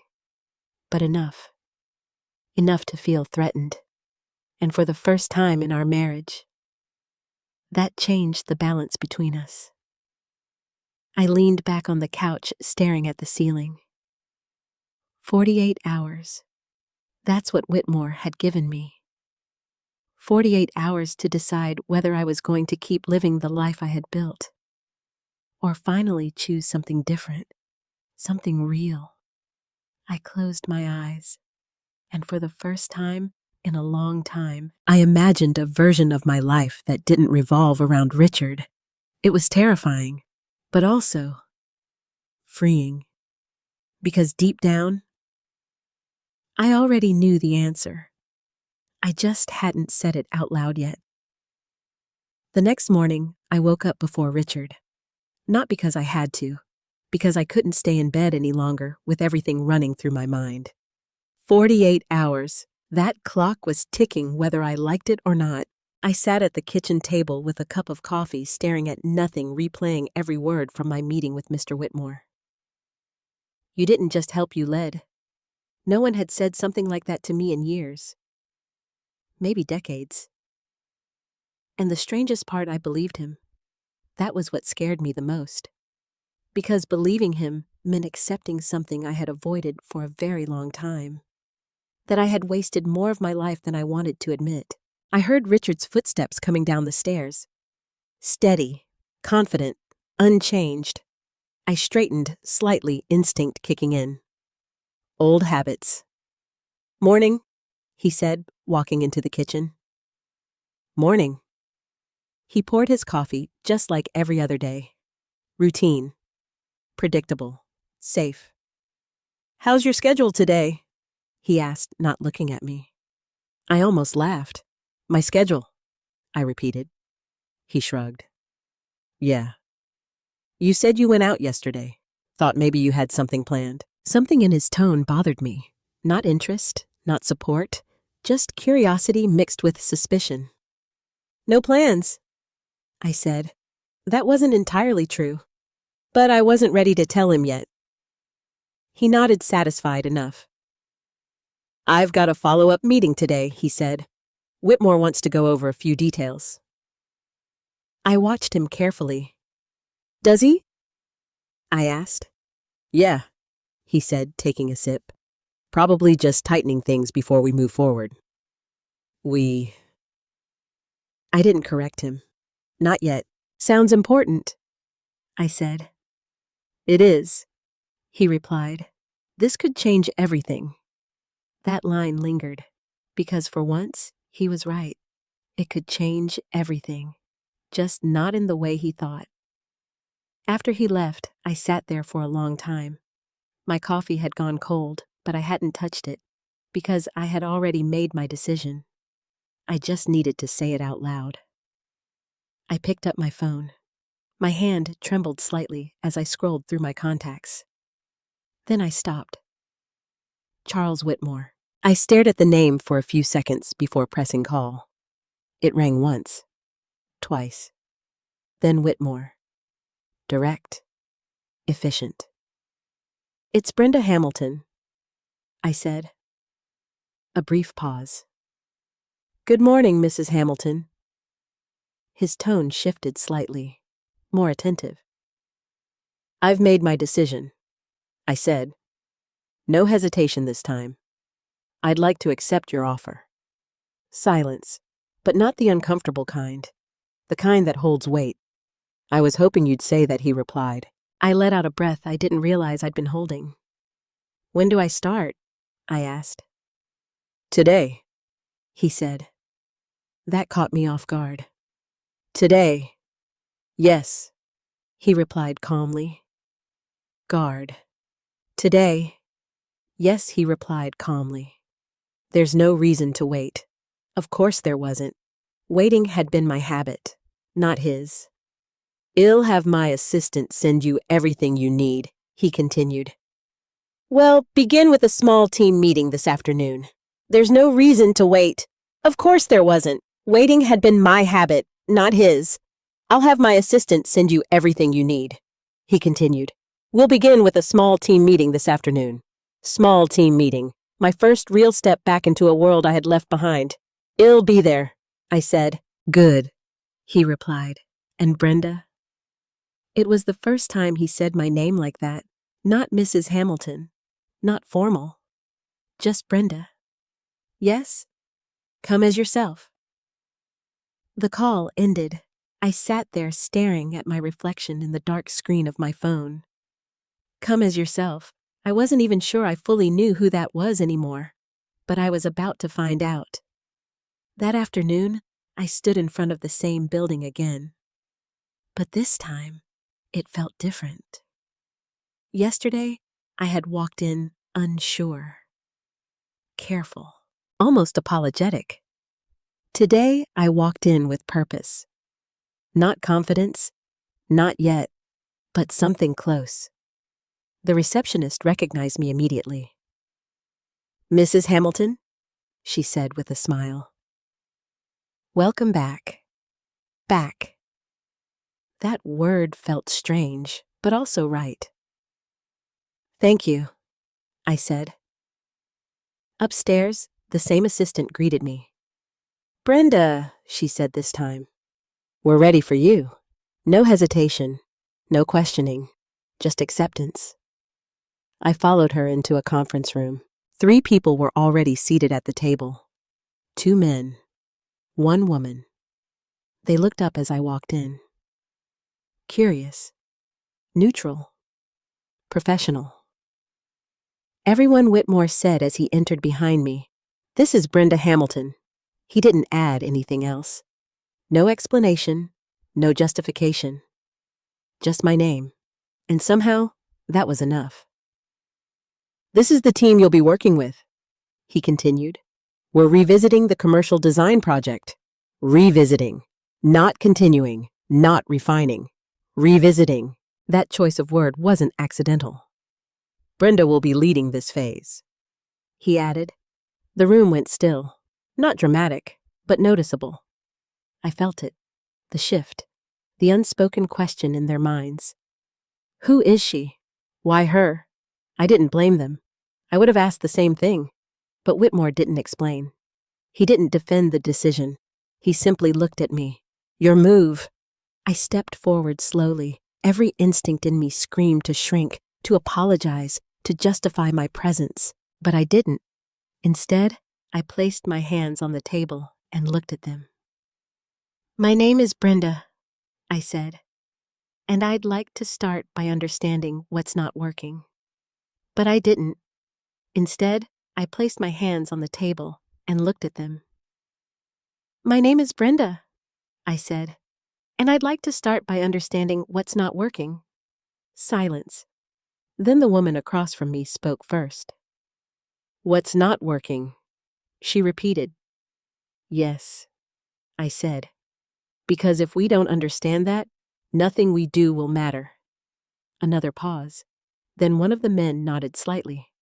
but enough. Enough to feel threatened. And for the first time in our marriage, that changed the balance between us. I leaned back on the couch, staring at the ceiling. 48 hours. That's what Whitmore had given me. 48 hours to decide whether I was going to keep living the life I had built, or finally choose something different, something real. I closed my eyes, and for the first time in a long time, I imagined a version of my life that didn't revolve around Richard. It was terrifying, but also freeing. Because deep down, I already knew the answer. I just hadn't said it out loud yet. The next morning, I woke up before Richard. Not because I had to, because I couldn't stay in bed any longer with everything running through my mind. 48 hours. That clock was ticking whether I liked it or not. I sat at the kitchen table with a cup of coffee, staring at nothing, replaying every word from my meeting with Mr. Whitmore. You didn't just help, you led. No one had said something like that to me in years. Maybe decades. And the strangest part, I believed him. That was what scared me the most. Because believing him meant accepting something I had avoided for a very long time. That I had wasted more of my life than I wanted to admit. I heard Richard's footsteps coming down the stairs. Steady, confident, unchanged. I straightened, slightly, instinct kicking in. Old habits. Morning, he said, walking into the kitchen. Morning. He poured his coffee just like every other day. Routine. Predictable. Safe. How's your schedule today? He asked, not looking at me. I almost laughed. My schedule, I repeated. He shrugged. Yeah. You said you went out yesterday. Thought maybe you had something planned. Something in his tone bothered me. Not interest, not support, just curiosity mixed with suspicion. No plans, I said. That wasn't entirely true, but I wasn't ready to tell him yet. He nodded, satisfied enough. I've got a follow-up meeting today, he said. Whitmore wants to go over a few details. I watched him carefully. Does he? I asked. Yeah, he said, taking a sip. Probably just tightening things before we move forward. I didn't correct him. Not yet. Sounds important, I said. It is, he replied. This could change everything. That line lingered, because for once, he was right. It could change everything, just not in the way he thought. After he left, I sat there for a long time. My coffee had gone cold, but I hadn't touched it, because I had already made my decision. I just needed to say it out loud. I picked up my phone. My hand trembled slightly as I scrolled through my contacts. Then I stopped. Charles Whitmore. I stared at the name for a few seconds before pressing call. It rang once, twice. Then Whitmore. Direct. Efficient. It's Brenda Hamilton, I said. A brief pause. Good morning, Mrs. Hamilton. His tone shifted slightly, more attentive. I've made my decision, I said. No hesitation this time. I'd like to accept your offer. Silence, but not the uncomfortable kind. The kind that holds weight. I was hoping you'd say that, he replied. I let out a breath I didn't realize I'd been holding. When do I start? I asked. Today, he said. That caught me off guard. Today. Yes, he replied calmly. Guard. Today. Yes, he replied calmly. There's no reason to wait. Of course there wasn't. Waiting had been my habit, not his. "I'll have my assistant send you everything you need," he continued. "Well, begin with a small team meeting this afternoon. There's no reason to wait." Of course there wasn't. Waiting had been my habit, not his. "I'll have my assistant send you everything you need," he continued. "We'll begin with a small team meeting this afternoon." Small team meeting. My first real step back into a world I had left behind. "I'll be there," I said. "Good," he replied. "And Brenda?" It was the first time he said my name like that. Not Mrs. Hamilton. Not formal. Just Brenda. "Yes? Come as yourself." The call ended. I sat there staring at my reflection in the dark screen of my phone. Come as yourself. I wasn't even sure I fully knew who that was anymore, but I was about to find out. That afternoon, I stood in front of the same building again. But this time, it felt different. Yesterday, I had walked in unsure, careful, almost apologetic. Today, I walked in with purpose. Not confidence, not yet, but something close. The receptionist recognized me immediately. "Mrs. Hamilton?" she said with a smile. "Welcome back." Back. That word felt strange, but also right. "Thank you," I said. Upstairs, the same assistant greeted me. "Brenda," she said this time. "We're ready for you." No hesitation, no questioning, just acceptance. I followed her into a conference room. 3 people were already seated at the table. 2 men, 1 woman. They looked up as I walked in. Curious, neutral, professional. Everyone Whitmore said as he entered behind me, "This is Brenda Hamilton." He didn't add anything else. No explanation, no justification. Just my name. And somehow, that was enough. "This is the team you'll be working with," he continued. "We're revisiting the commercial design project. Revisiting. Not continuing. Not refining. Revisiting." That choice of word wasn't accidental. "Brenda will be leading this phase," he added. The room went still. Not dramatic, but noticeable. I felt it. The shift. The unspoken question in their minds. Who is she? Why her? I didn't blame them. I would have asked the same thing. But Whitmore didn't explain. He didn't defend the decision. He simply looked at me. "Your move." I stepped forward slowly. Every instinct in me screamed to shrink, to apologize, to justify my presence. But I didn't. Instead, I placed my hands on the table and looked at them. "My name is Brenda," I said, "and I'd like to start by understanding what's not working." But I didn't. Instead, I placed my hands on the table and looked at them. "My name is Brenda," I said, "and I'd like to start by understanding what's not working." Silence. Then the woman across from me spoke first. "What's not working?" she repeated. "Yes," I said, "because if we don't understand that, nothing we do will matter." Another pause. Then one of the men nodded slightly.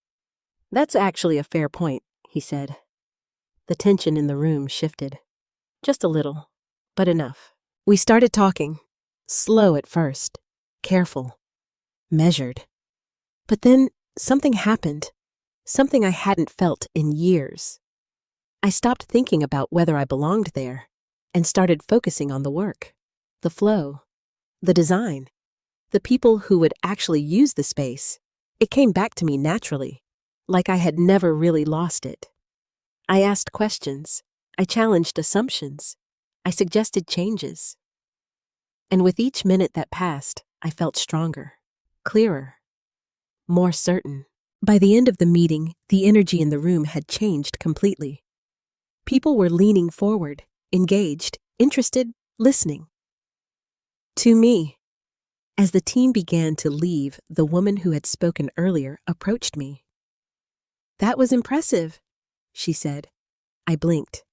"That's actually a fair point," he said. The tension in the room shifted. Just a little, but enough. We started talking. Slow at first. Careful. Measured. But then something happened. Something I hadn't felt in years. I stopped thinking about whether I belonged there and started focusing on the work, the flow, the design, the people who would actually use the space. It came back to me naturally, like I had never really lost it. I asked questions. I challenged assumptions. I suggested changes. And with each minute that passed, I felt stronger, clearer, more certain. By the end of the meeting, the energy in the room had changed completely. People were leaning forward, engaged, interested, listening. To me. As the team began to leave, the woman who had spoken earlier approached me. "That was impressive," she said. I blinked.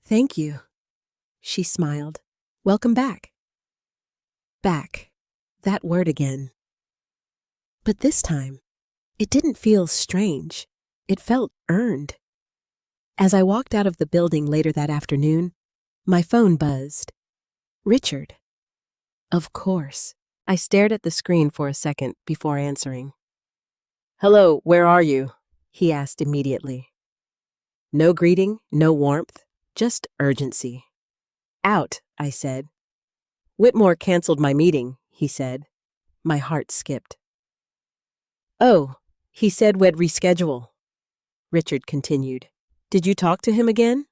"Thank you," She smiled. Welcome back. Back. That word again. But this time, it didn't feel strange. It felt earned. As I walked out of the building later that afternoon, my phone buzzed. Richard. Of course. I stared at the screen for a second before answering. Hello, where are you? He asked immediately. No greeting, no warmth, just urgency. Out, I said. Whitmore canceled my meeting, he said. My heart skipped. Oh, he said we'd reschedule. Richard continued. Did you talk to him again?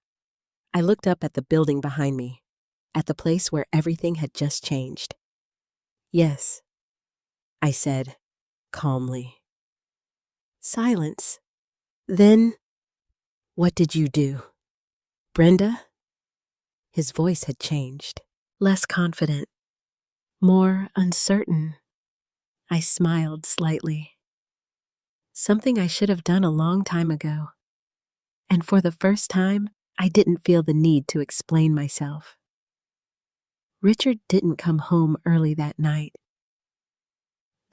I looked up at the building behind me, at the place where everything had just changed. Yes, I said, calmly. Silence. Then, what did you do? Brenda? His voice had changed, less confident, more uncertain. I smiled slightly. Something I should have done a long time ago. And for the first time, I didn't feel the need to explain myself. Richard didn't come home early that night.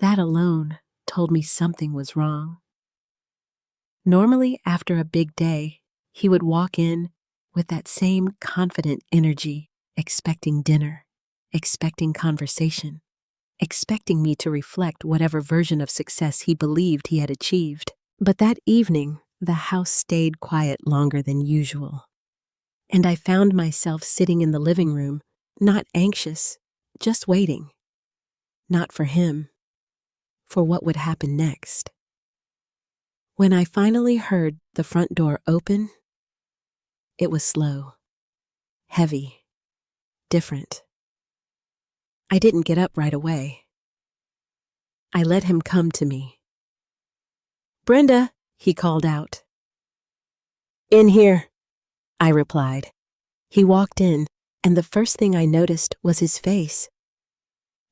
That alone told me something was wrong. Normally, after a big day, he would walk in with that same confident energy, expecting dinner, expecting conversation, expecting me to reflect whatever version of success he believed he had achieved. But that evening, the house stayed quiet longer than usual. And I found myself sitting in the living room, not anxious, just waiting. Not for him, for what would happen next. When I finally heard the front door open, it was slow, heavy, different. I didn't get up right away. I let him come to me. Brenda, he called out. In here, I replied. He walked in, and the first thing I noticed was his face.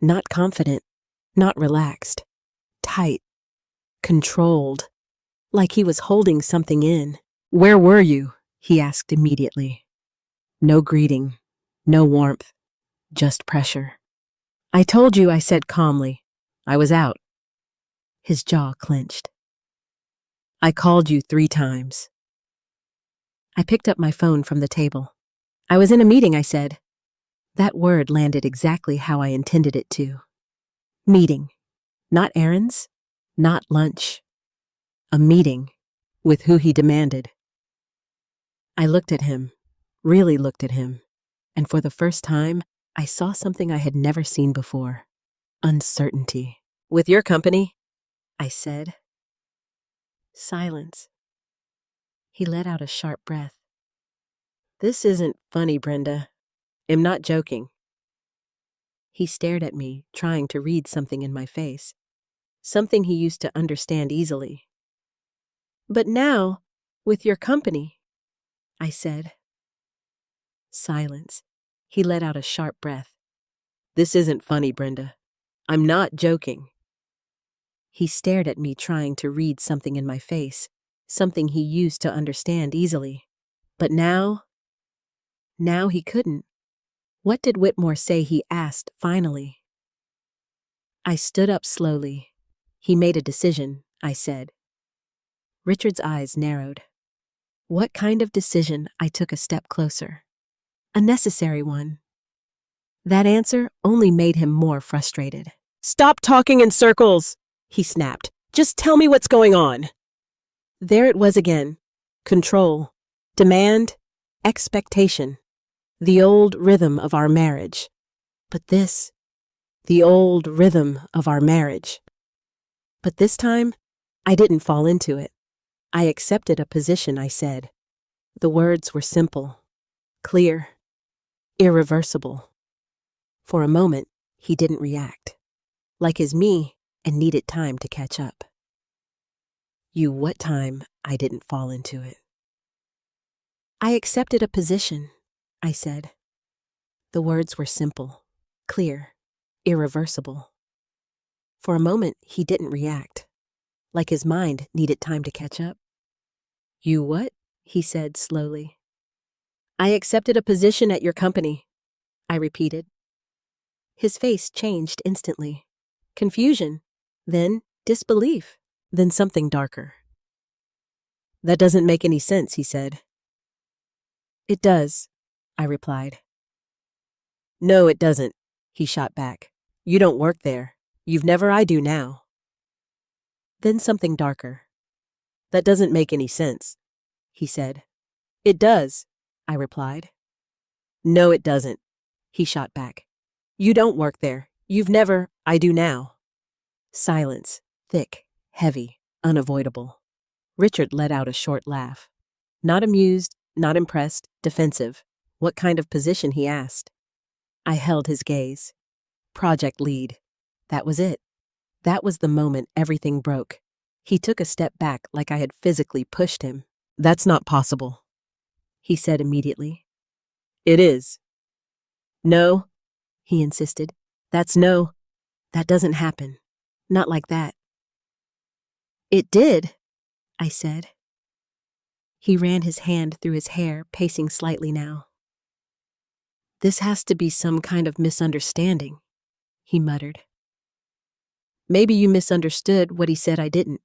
Not confident, not relaxed, tight, controlled, like he was holding something in. Where were you? He asked immediately. No greeting, no warmth, just pressure. I told you, I said calmly. I was out. His jaw clenched. I called you 3 times. I picked up my phone from the table. I was in a meeting, I said. That word landed exactly how I intended it to. Meeting. Not errands, not lunch. A meeting with who he demanded. I looked at him, really looked at him, and for the first time, I saw something I had never seen before. Uncertainty. With your company, I said. Silence. He let out a sharp breath. This isn't funny, Brenda. I'm not joking. He stared at me, trying to read something in my face, something he used to understand easily. But now, with your company, I said. Silence. He let out a sharp breath. This isn't funny, Brenda. I'm not joking. He stared at me, trying to read something in my face, something he used to understand easily. But now he couldn't. What did Whitmore say? He asked, finally. I stood up slowly. He made a decision, I said. Richard's eyes narrowed. What kind of decision? I took a step closer. A necessary one. That answer only made him more frustrated. Stop talking in circles, he snapped. Just tell me what's going on. There it was again. Control, demand, expectation. The old rhythm of our marriage. But this, the old rhythm of our marriage. But this time, I didn't fall into it. I accepted a position, I said. The words were simple, clear, irreversible. For a moment, he didn't react. Like his me, and needed time to catch up. What time? I didn't fall into it. I accepted a position, I said. The words were simple, clear, irreversible. For a moment, he didn't react. Like his mind needed time to catch up. You what? He said slowly. I accepted a position at your company, I repeated. His face changed instantly. Confusion, then disbelief, then something darker. That doesn't make any sense, he said. It does, I replied. No, it doesn't, he shot back. You don't work there. You've never. I do now. Then something darker. That doesn't make any sense, he said. It does, I replied. No, it doesn't, he shot back. You don't work there. You've never. I do now. Silence, thick, heavy, unavoidable. Richard let out a short laugh. Not amused, not impressed, defensive. What kind of position, he asked. I held his gaze. Project lead. That was it. That was the moment everything broke. He took a step back like I had physically pushed him. That's not possible, he said immediately. It is. No, he insisted. That doesn't happen. Not like that. It did, I said. He ran his hand through his hair, pacing slightly now. This has to be some kind of misunderstanding, he muttered. Maybe you misunderstood what he said. I didn't.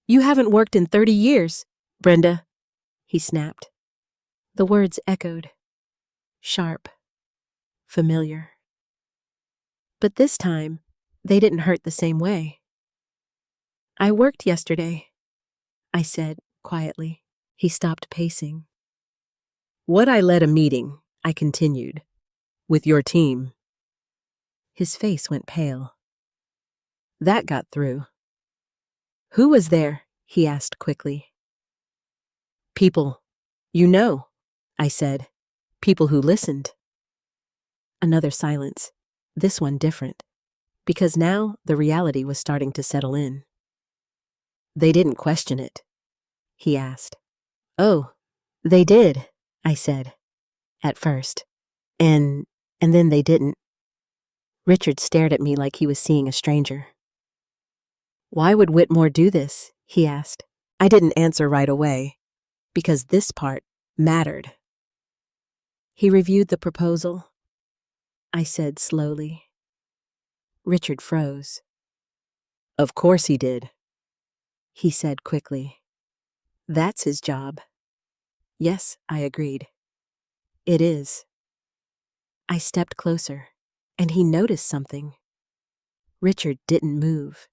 You haven't worked in 30 years, Brenda, he snapped. The words echoed. Sharp. Familiar. But this time, they didn't hurt the same way. I worked yesterday, I said quietly. He stopped pacing. What? I led a meeting, I continued, with your team. His face went pale. That got through. Who was there? He asked quickly. People. You know, I said. People who listened. Another silence, this one different, because now the reality was starting to settle in. They didn't question it, he asked. Oh, they did, I said, at first. And then they didn't. Richard stared at me like he was seeing a stranger. Why would Whitmore do this? He asked. I didn't answer right away, because this part mattered. He reviewed the proposal, I said slowly. Richard froze. Of course he did, he said quickly. That's his job. Yes, I agreed. It is. I stepped closer, and he noticed something. Richard didn't move,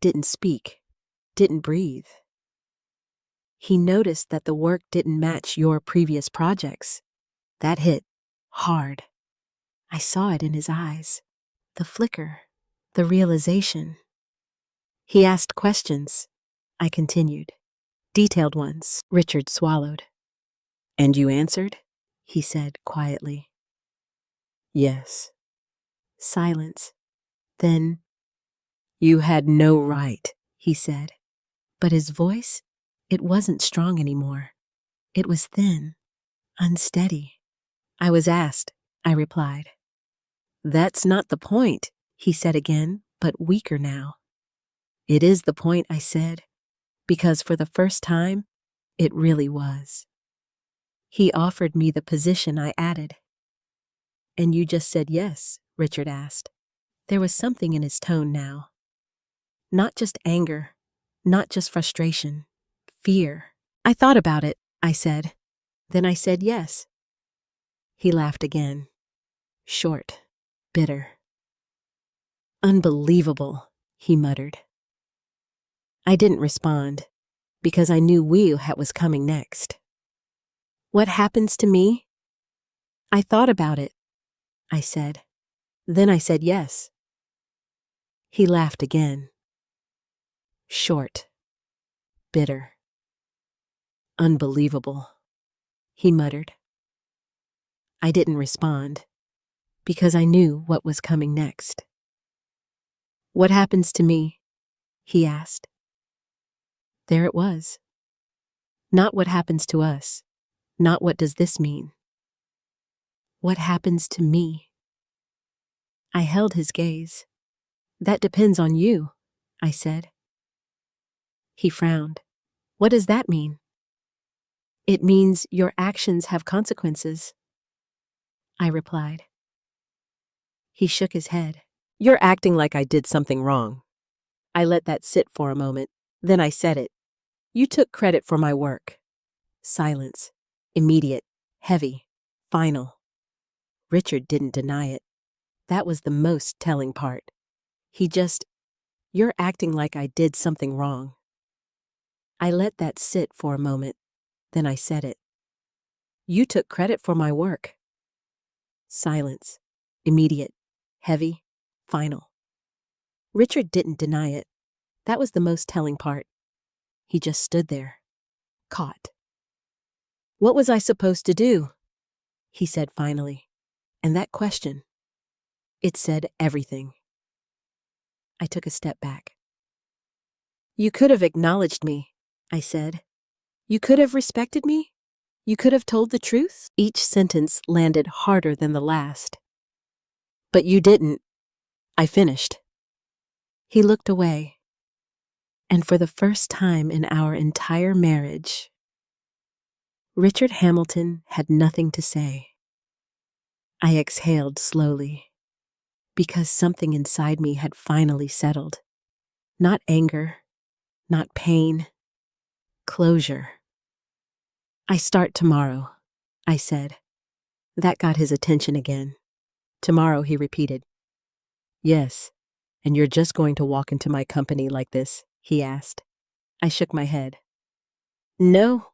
didn't speak, didn't breathe. He noticed that the work didn't match your previous projects. That hit hard. I saw it in his eyes, the flicker, the realization. He asked questions, I continued, detailed ones. Richard swallowed. And you answered? He said quietly. Yes. Silence. Then, you had no right, he said. But his voice, it wasn't strong anymore. It was thin, unsteady. I was asked, I replied. That's not the point, he said again, but weaker now. It is the point, I said, because for the first time, it really was. He offered me the position, I added. And you just said yes, Richard asked. There was something in his tone now. Not just anger, not just frustration, fear. I thought about it, I said. Then I said yes. He laughed again. Short, bitter. Unbelievable, he muttered. I didn't respond, because I knew what was coming next. What happens to me? I thought about it, I said. Then I said yes. He laughed again. Short, bitter. Unbelievable, he muttered. I didn't respond, because I knew what was coming next. What happens to me? He asked. There it was. Not what happens to us. Not what does this mean. What happens to me? I held his gaze. That depends on you, I said. He frowned. What does that mean? It means your actions have consequences, I replied. He shook his head. You're acting like I did something wrong. I let that sit for a moment. Then I said it. You took credit for my work. Silence. Immediate. Heavy. Final. Richard didn't deny it. That was the most telling part. He just, you're acting like I did something wrong. I let that sit for a moment. Then I said it. You took credit for my work. Silence. Immediate. Heavy. Final. Richard didn't deny it. That was the most telling part. He just stood there. Caught. What was I supposed to do? He said finally. And that question, it said everything. I took a step back. You could have acknowledged me, I said. You could have respected me. You could have told the truth. Each sentence landed harder than the last. But you didn't. I finished. He looked away. And for the first time in our entire marriage, Richard Hamilton had nothing to say. I exhaled slowly, because something inside me had finally settled. Not anger, not pain, closure. I start tomorrow, I said. That got his attention again. Tomorrow, he repeated. Yes, and you're just going to walk into my company like this, he asked. I shook my head. No,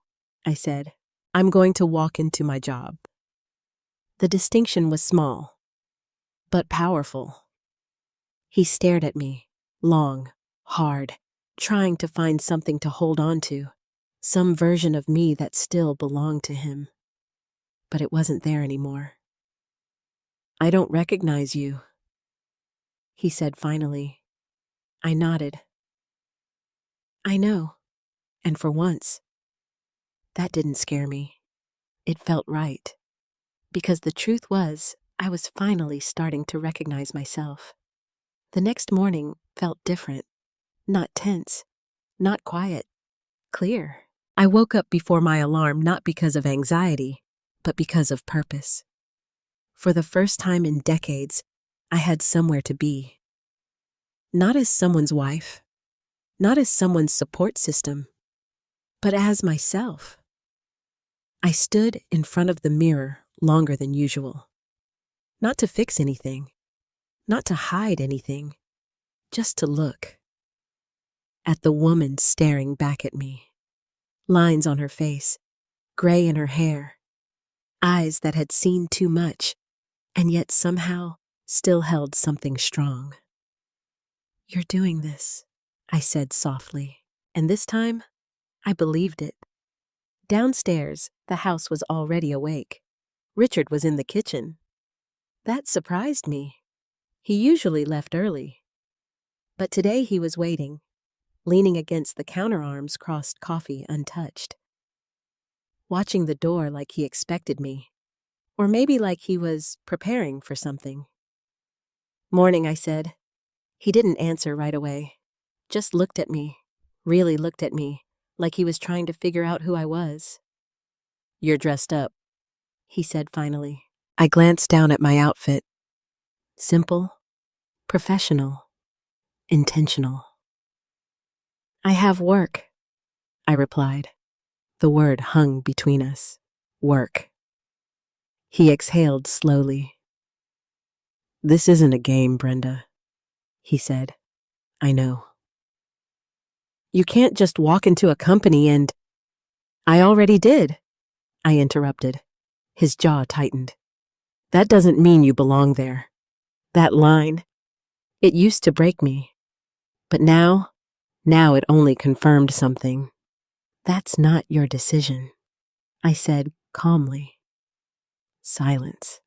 I said. I'm going to walk into my job. The distinction was small, but powerful. He stared at me, long, hard, trying to find something to hold on to, some version of me that still belonged to him. But it wasn't there anymore. I don't recognize you, he said finally. I nodded. I know, and for once, that didn't scare me. It felt right, because the truth was, I was finally starting to recognize myself. The next morning felt different, not tense, not quiet, clear. I woke up before my alarm not because of anxiety, but because of purpose. For the first time in decades, I had somewhere to be. Not as someone's wife, not as someone's support system, but as myself. I stood in front of the mirror longer than usual. Not to fix anything, not to hide anything, just to look. At the woman staring back at me. Lines on her face, gray in her hair, eyes that had seen too much, and yet somehow still held something strong. You're doing this, I said softly, and this time, I believed it. Downstairs, the house was already awake. Richard was in the kitchen. That surprised me. He usually left early. But today he was waiting, leaning against the counterarms, crossed coffee untouched. Watching the door like he expected me, or maybe like he was preparing for something. Morning, I said. He didn't answer right away, just looked at me, really looked at me, like he was trying to figure out who I was. You're dressed up, he said finally. I glanced down at my outfit. Simple, professional, intentional. I have work, I replied. The word hung between us. Work. He exhaled slowly. This isn't a game, Brenda, he said. I know. You can't just walk into a company and... I already did, I interrupted. His jaw tightened. That doesn't mean you belong there. That line, it used to break me. But now it only confirmed something. That's not your decision, I said calmly. Silence.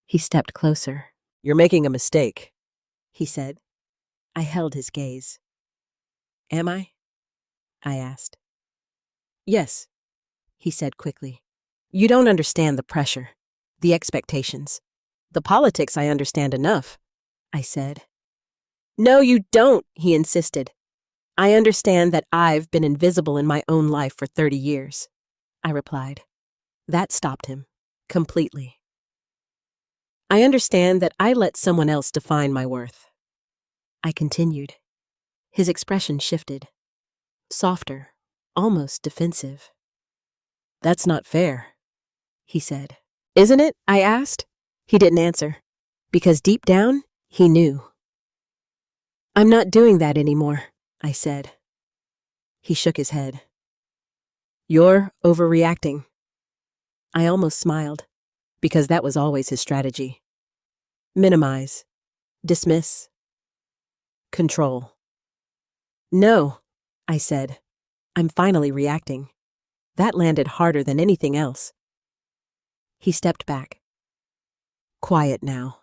He stepped closer. You're making a mistake, he said. I held his gaze. Am I? I asked. Yes, he said quickly. You don't understand the pressure, the expectations. The politics I understand enough, I said. No, you don't, he insisted. I understand that I've been invisible in my own life for 30 years. I replied. That stopped him. Completely. I understand that I let someone else define my worth. I continued. His expression shifted. Softer, almost defensive. That's not fair, he said. Isn't it? I asked. He didn't answer, because deep down, he knew. I'm not doing that anymore, I said. He shook his head. You're overreacting. I almost smiled, because that was always his strategy. Minimize, dismiss, control. No, I said. I'm finally reacting. That landed harder than anything else. He stepped back. Quiet now.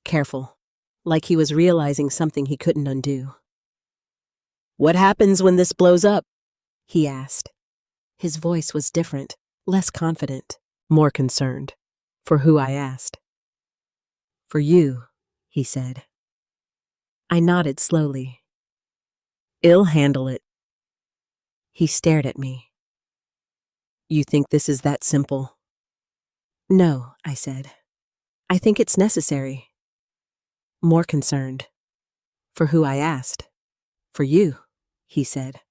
Careful, like he was realizing something he couldn't undo. What happens when this blows up? He asked. His voice was different, less confident, more concerned. For who, I asked. For you, he said. I nodded slowly. I'll handle it. He stared at me. You think this is that simple? No, I said. I think it's necessary. More concerned. For who, I asked. For you, he said.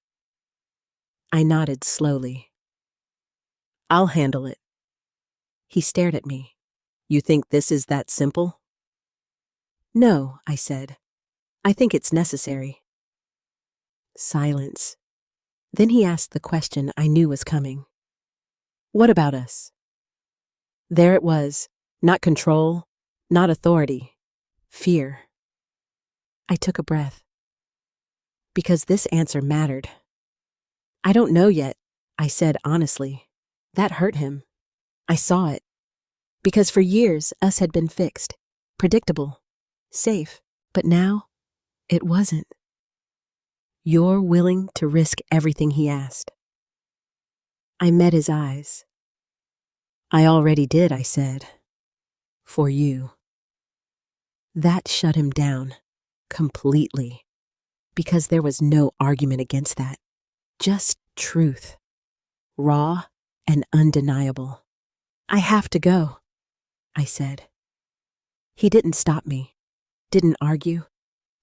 I nodded slowly. I'll handle it. He stared at me. You think this is that simple? No, I said. I think it's necessary. Silence. Then he asked the question I knew was coming. What about us? There it was, not control, not authority, fear. I took a breath. Because this answer mattered. I don't know yet, I said honestly. That hurt him. I saw it. Because for years, us had been fixed, predictable, safe. But now, it wasn't. You're willing to risk everything, he asked. I met his eyes. I already did, I said. For you. That shut him down, completely. Because there was no argument against that. Just truth. Raw and undeniable. I have to go, I said. He didn't stop me, didn't argue,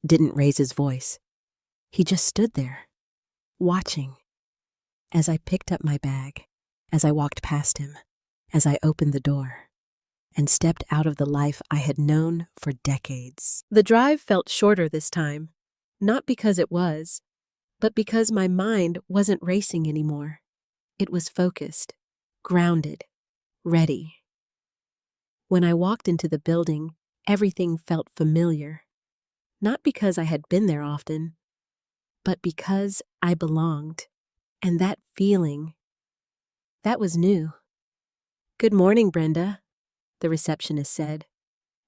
didn't raise his voice. He just stood there, watching. As I picked up my bag, as I walked past him, as I opened the door, and stepped out of the life I had known for decades. The drive felt shorter this time, not because it was, but because my mind wasn't racing anymore. It was focused, grounded, ready. When I walked into the building, everything felt familiar. Not because I had been there often, but because I belonged. And that feeling, that was new. Good morning, Brenda, the receptionist said.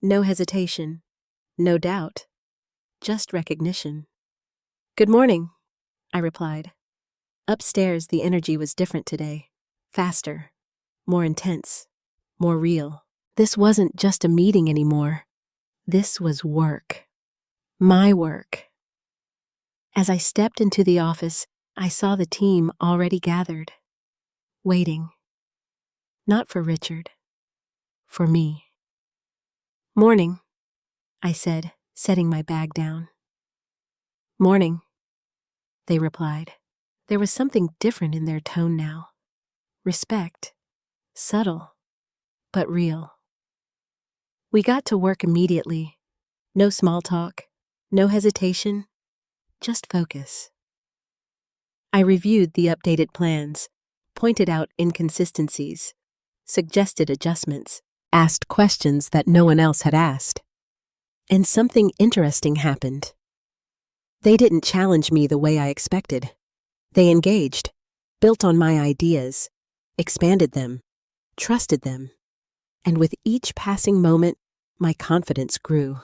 No hesitation, no doubt, just recognition. Good morning, I replied. Upstairs, the energy was different today. Faster, more intense, more real. This wasn't just a meeting anymore. This was work. My work. As I stepped into the office, I saw the team already gathered, waiting. Not for Richard, for me. Morning, I said, setting my bag down. Morning, they replied. There was something different in their tone now. Respect, subtle, but real. We got to work immediately. No small talk, no hesitation, just focus. I reviewed the updated plans, pointed out inconsistencies, suggested adjustments, asked questions that no one else had asked. And something interesting happened. They didn't challenge me the way I expected. They engaged, built on my ideas, expanded them, trusted them. And with each passing moment, my confidence grew.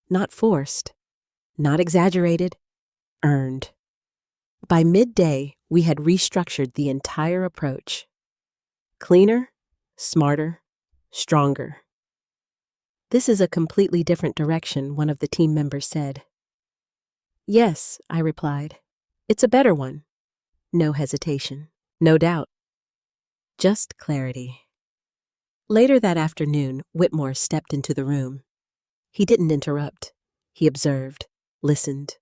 Not forced, not exaggerated, earned. By midday, we had restructured the entire approach. Cleaner, smarter, stronger. This is a completely different direction, one of the team members said. Yes, I replied. It's a better one. No hesitation, no doubt. Just clarity. Later that afternoon, Whitmore stepped into the room. He didn't interrupt. He observed, listened,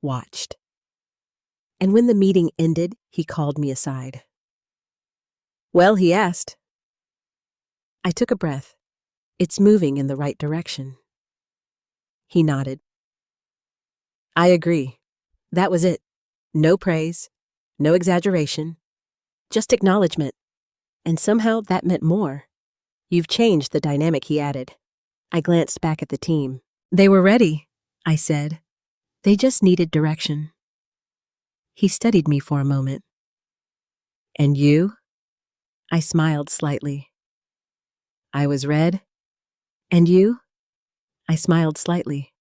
watched. And when the meeting ended, he called me aside. "Well," he asked. I took a breath. "It's moving in the right direction." He nodded. "I agree. That was it. No praise, no exaggeration, just acknowledgement. And somehow that meant more. You've changed the dynamic," he added. I glanced back at the team. "They were ready," I said. "They just needed direction." He studied me for a moment. "And you?" I smiled slightly. "I was red." "And you?" I smiled slightly.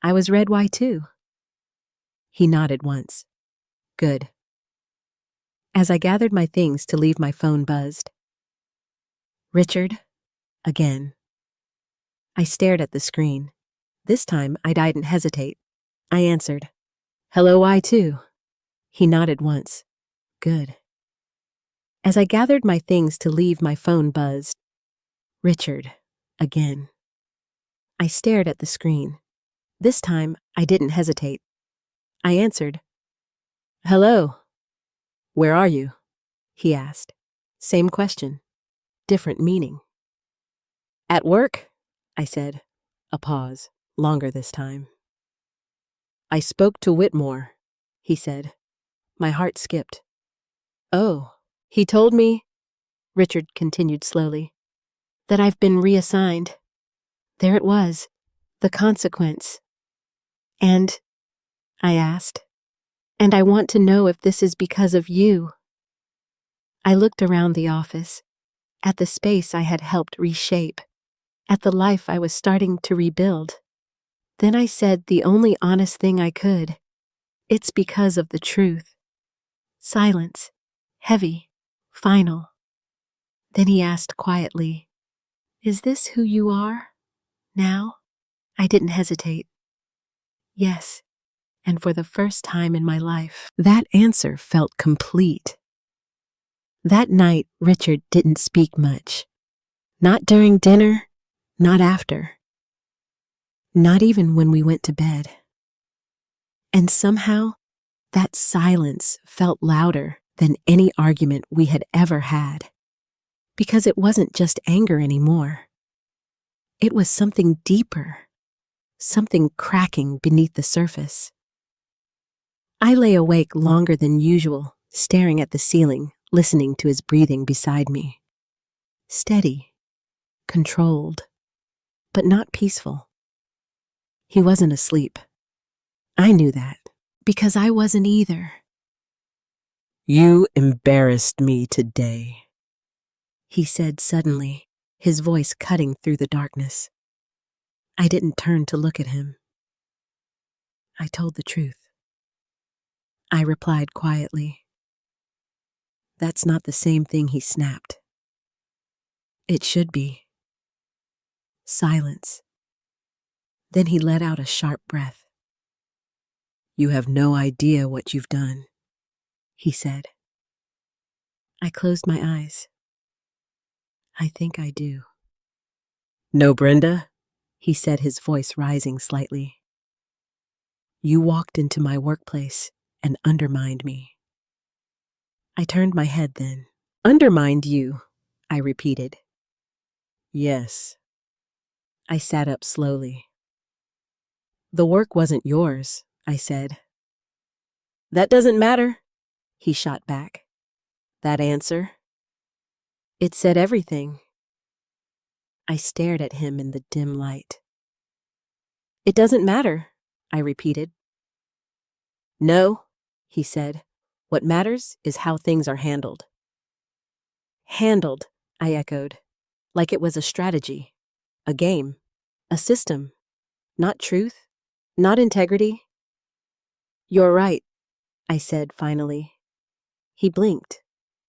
"I was red. Why too?" He nodded once. "Good." As I gathered my things to leave, my phone buzzed. "Richard," again. I stared at the screen. This time I didn't hesitate. I answered. "Hello, I too." He nodded once. "Good." As I gathered my things to leave, my phone buzzed. "Richard," again. I stared at the screen. This time I didn't hesitate. I answered. "Hello." "Where are you?" he asked. Same question, different meaning. "At work," I said. A pause, longer this time. "I spoke to Whitmore," he said. My heart skipped. "Oh, he told me," Richard continued slowly, "that I've been reassigned." There it was, the consequence. "And," I asked, "and I want to know if this is because of you." I looked around the office, at the space I had helped reshape, at the life I was starting to rebuild. Then I said the only honest thing I could. "It's because of the truth." Silence, heavy, final. Then he asked quietly, "Is this who you are now?" I didn't hesitate. Yes, and for the first time in my life, that answer felt complete. That night, Richard didn't speak much. Not during dinner, not after. Not even when we went to bed. And somehow, that silence felt louder than any argument we had ever had. Because it wasn't just anger anymore. It was something deeper. Something cracking beneath the surface. I lay awake longer than usual, staring at the ceiling, listening to his breathing beside me. Steady, controlled, but not peaceful. He wasn't asleep. I knew that, because I wasn't either. "You embarrassed me today," he said suddenly, his voice cutting through the darkness. I didn't turn to look at him. "I told the truth," I replied quietly. "That's not the same thing," he snapped. "It should be." Silence. Then he let out a sharp breath. "You have no idea what you've done," he said. I closed my eyes. "I think I do." "No, Brenda," he said, his voice rising slightly. "You walked into my workplace and undermined me." I turned my head then. "Undermined you," I repeated. "Yes." I sat up slowly. "The work wasn't yours," I said. "That doesn't matter," he shot back. "That answer? It said everything." I stared at him in the dim light. "It doesn't matter," I repeated. "No," he said. "What matters is how things are handled." "Handled," I echoed, like it was a strategy, a game, a system, not truth, not integrity. "You're right," I said finally. He blinked,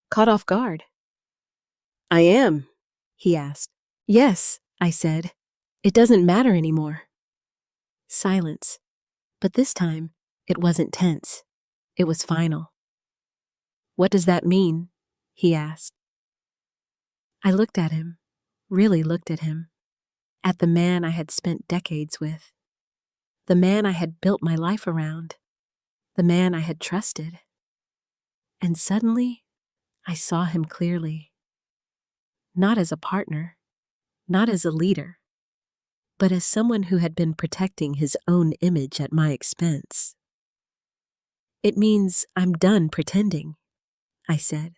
caught off guard. "I am?" he asked. "Yes," I said. "It doesn't matter anymore." Silence. But this time, it wasn't tense. It was final. "What does that mean?" he asked. I looked at him, really looked at him, at the man I had spent decades with, the man I had built my life around, the man I had trusted. And suddenly, I saw him clearly. Not as a partner, not as a leader, but as someone who had been protecting his own image at my expense. "It means I'm done pretending," I said.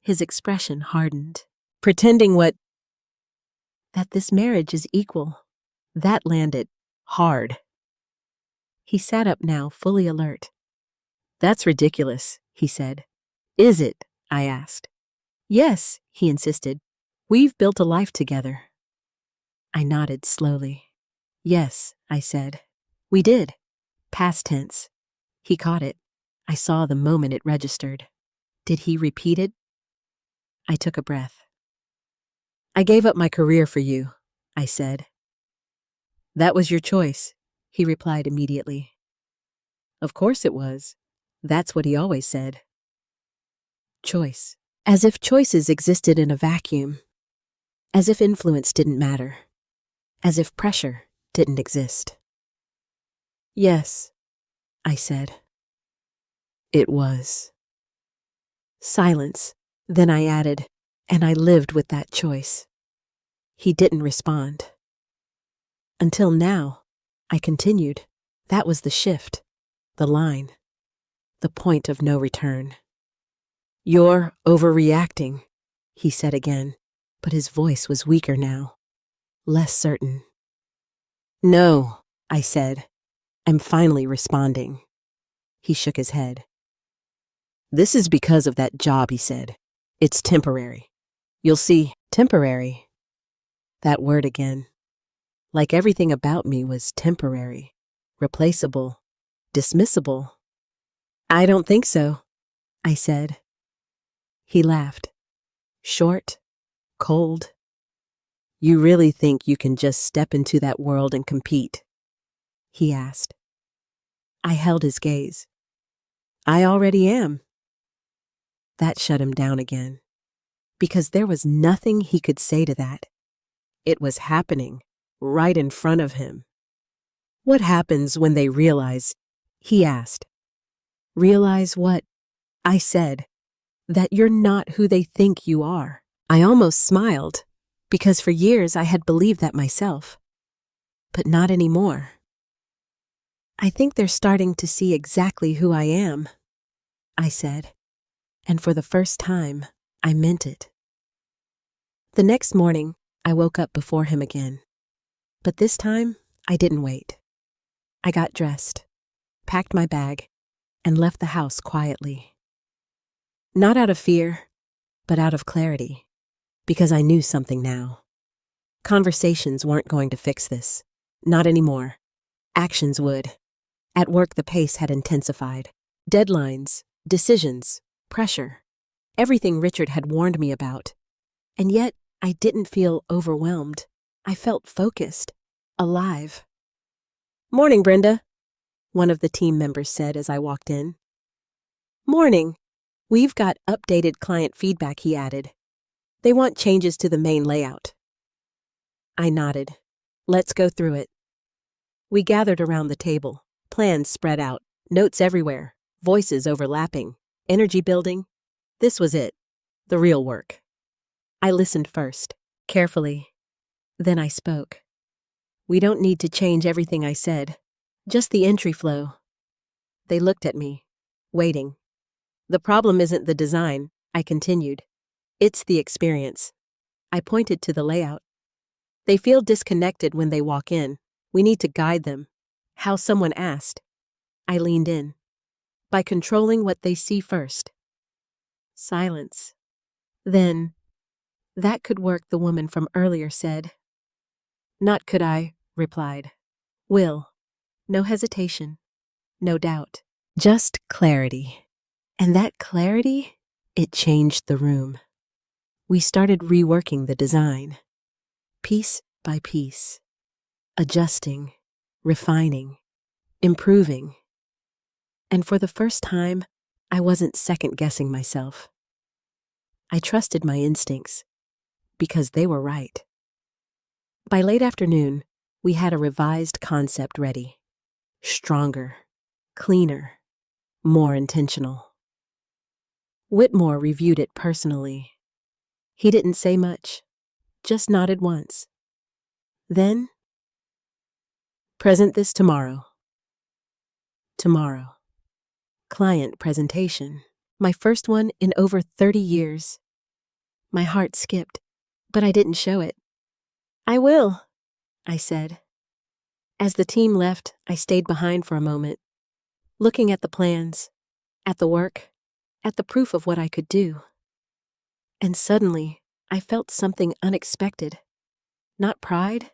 His expression hardened. "Pretending what?" "That this marriage is equal." That landed hard. He sat up now, fully alert. "That's ridiculous," he said. "Is it?" I asked. "Yes," he insisted. "We've built a life together." I nodded slowly. "Yes," I said. "We did." Past tense. He caught it. I saw the moment it registered. Did he repeat it? I took a breath. "I gave up my career for you," I said. "That was your choice," he replied immediately. Of course it was. That's what he always said. Choice. As if choices existed in a vacuum. As if influence didn't matter. As if pressure didn't exist. "Yes," I said. "It was." Silence. Then I added, "And I lived with that choice." He didn't respond. "Until now," I continued. That was the shift, the line, the point of no return. "You're overreacting," he said again, but his voice was weaker now, less certain. "No," I said. "I'm finally responding." He shook his head. "This is because of that job," he said. "It's temporary. You'll see." Temporary. That word again. Like everything about me was temporary, replaceable, dismissible. "I don't think so," I said. He laughed. Short, cold. "You really think you can just step into that world and compete?" he asked. I held his gaze. "I already am." That shut him down again, because there was nothing he could say to that. It was happening, right in front of him. "What happens when they realize?" he asked. "Realize what?" I said. "That you're not who they think you are." I almost smiled, because for years I had believed that myself. But not anymore. "I think they're starting to see exactly who I am," I said. And for the first time, I meant it. The next morning, I woke up before him again. But this time, I didn't wait. I got dressed, packed my bag, and left the house quietly. Not out of fear, but out of clarity, because I knew something now. Conversations weren't going to fix this. Not anymore. Actions would. At work, the pace had intensified. Deadlines, decisions, pressure. Everything Richard had warned me about. And yet, I didn't feel overwhelmed. I felt focused, alive. "Morning, Brenda," one of the team members said as I walked in. "Morning. We've got updated client feedback," he added. "They want changes to the main layout." I nodded. "Let's go through it." We gathered around the table, plans spread out, notes everywhere, voices overlapping, energy building. This was it, the real work. I listened first, carefully. Then I spoke. "We don't need to change everything," I said. "Just the entry flow." They looked at me, waiting. "The problem isn't the design," I continued. "It's the experience." I pointed to the layout. "They feel disconnected when they walk in. We need to guide them." "How?" someone asked. I leaned in. "By controlling what they see first." Silence. Then, "That could work," the woman from earlier said. "Not could," I replied. "Will." No hesitation. No doubt. Just clarity. And that clarity, it changed the room. We started reworking the design. Piece by piece. Adjusting, refining, improving. And for the first time, I wasn't second-guessing myself. I trusted my instincts, because they were right. By late afternoon, we had a revised concept ready. Stronger, cleaner, more intentional. Whitmore reviewed it personally. He didn't say much, just nodded once. Then, present this tomorrow. Tomorrow. Client presentation. My first one in over 30 years. My heart skipped, but I didn't show it. I will, I said. As the team left, I stayed behind for a moment, looking at the plans, at the work, at the proof of what I could do. And suddenly, I felt something unexpected. Not pride,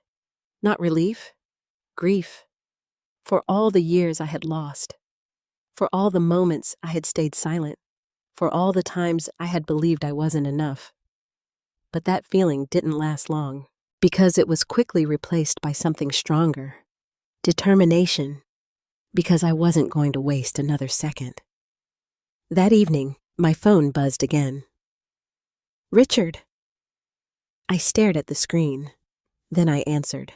not relief, grief. For all the years I had lost, for all the moments I had stayed silent, for all the times I had believed I wasn't enough. But that feeling didn't last long, because it was quickly replaced by something stronger. Determination, because I wasn't going to waste another second. That evening, my phone buzzed again. Richard. I stared at the screen. Then I answered.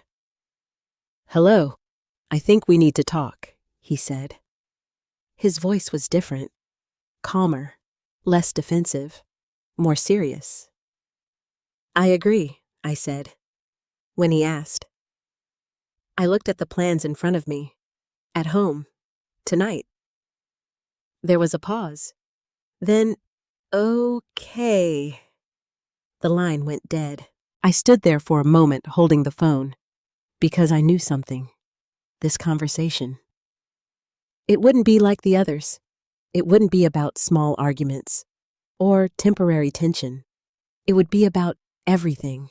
Hello. I think we need to talk, he said. His voice was different, calmer, less defensive, more serious. I agree, I said, when he asked. I looked at the plans in front of me, at home, tonight. There was a pause. Then, okay. The line went dead. I stood there for a moment holding the phone, because I knew something. This conversation. It wouldn't be like the others. It wouldn't be about small arguments or temporary tension. It would be about everything.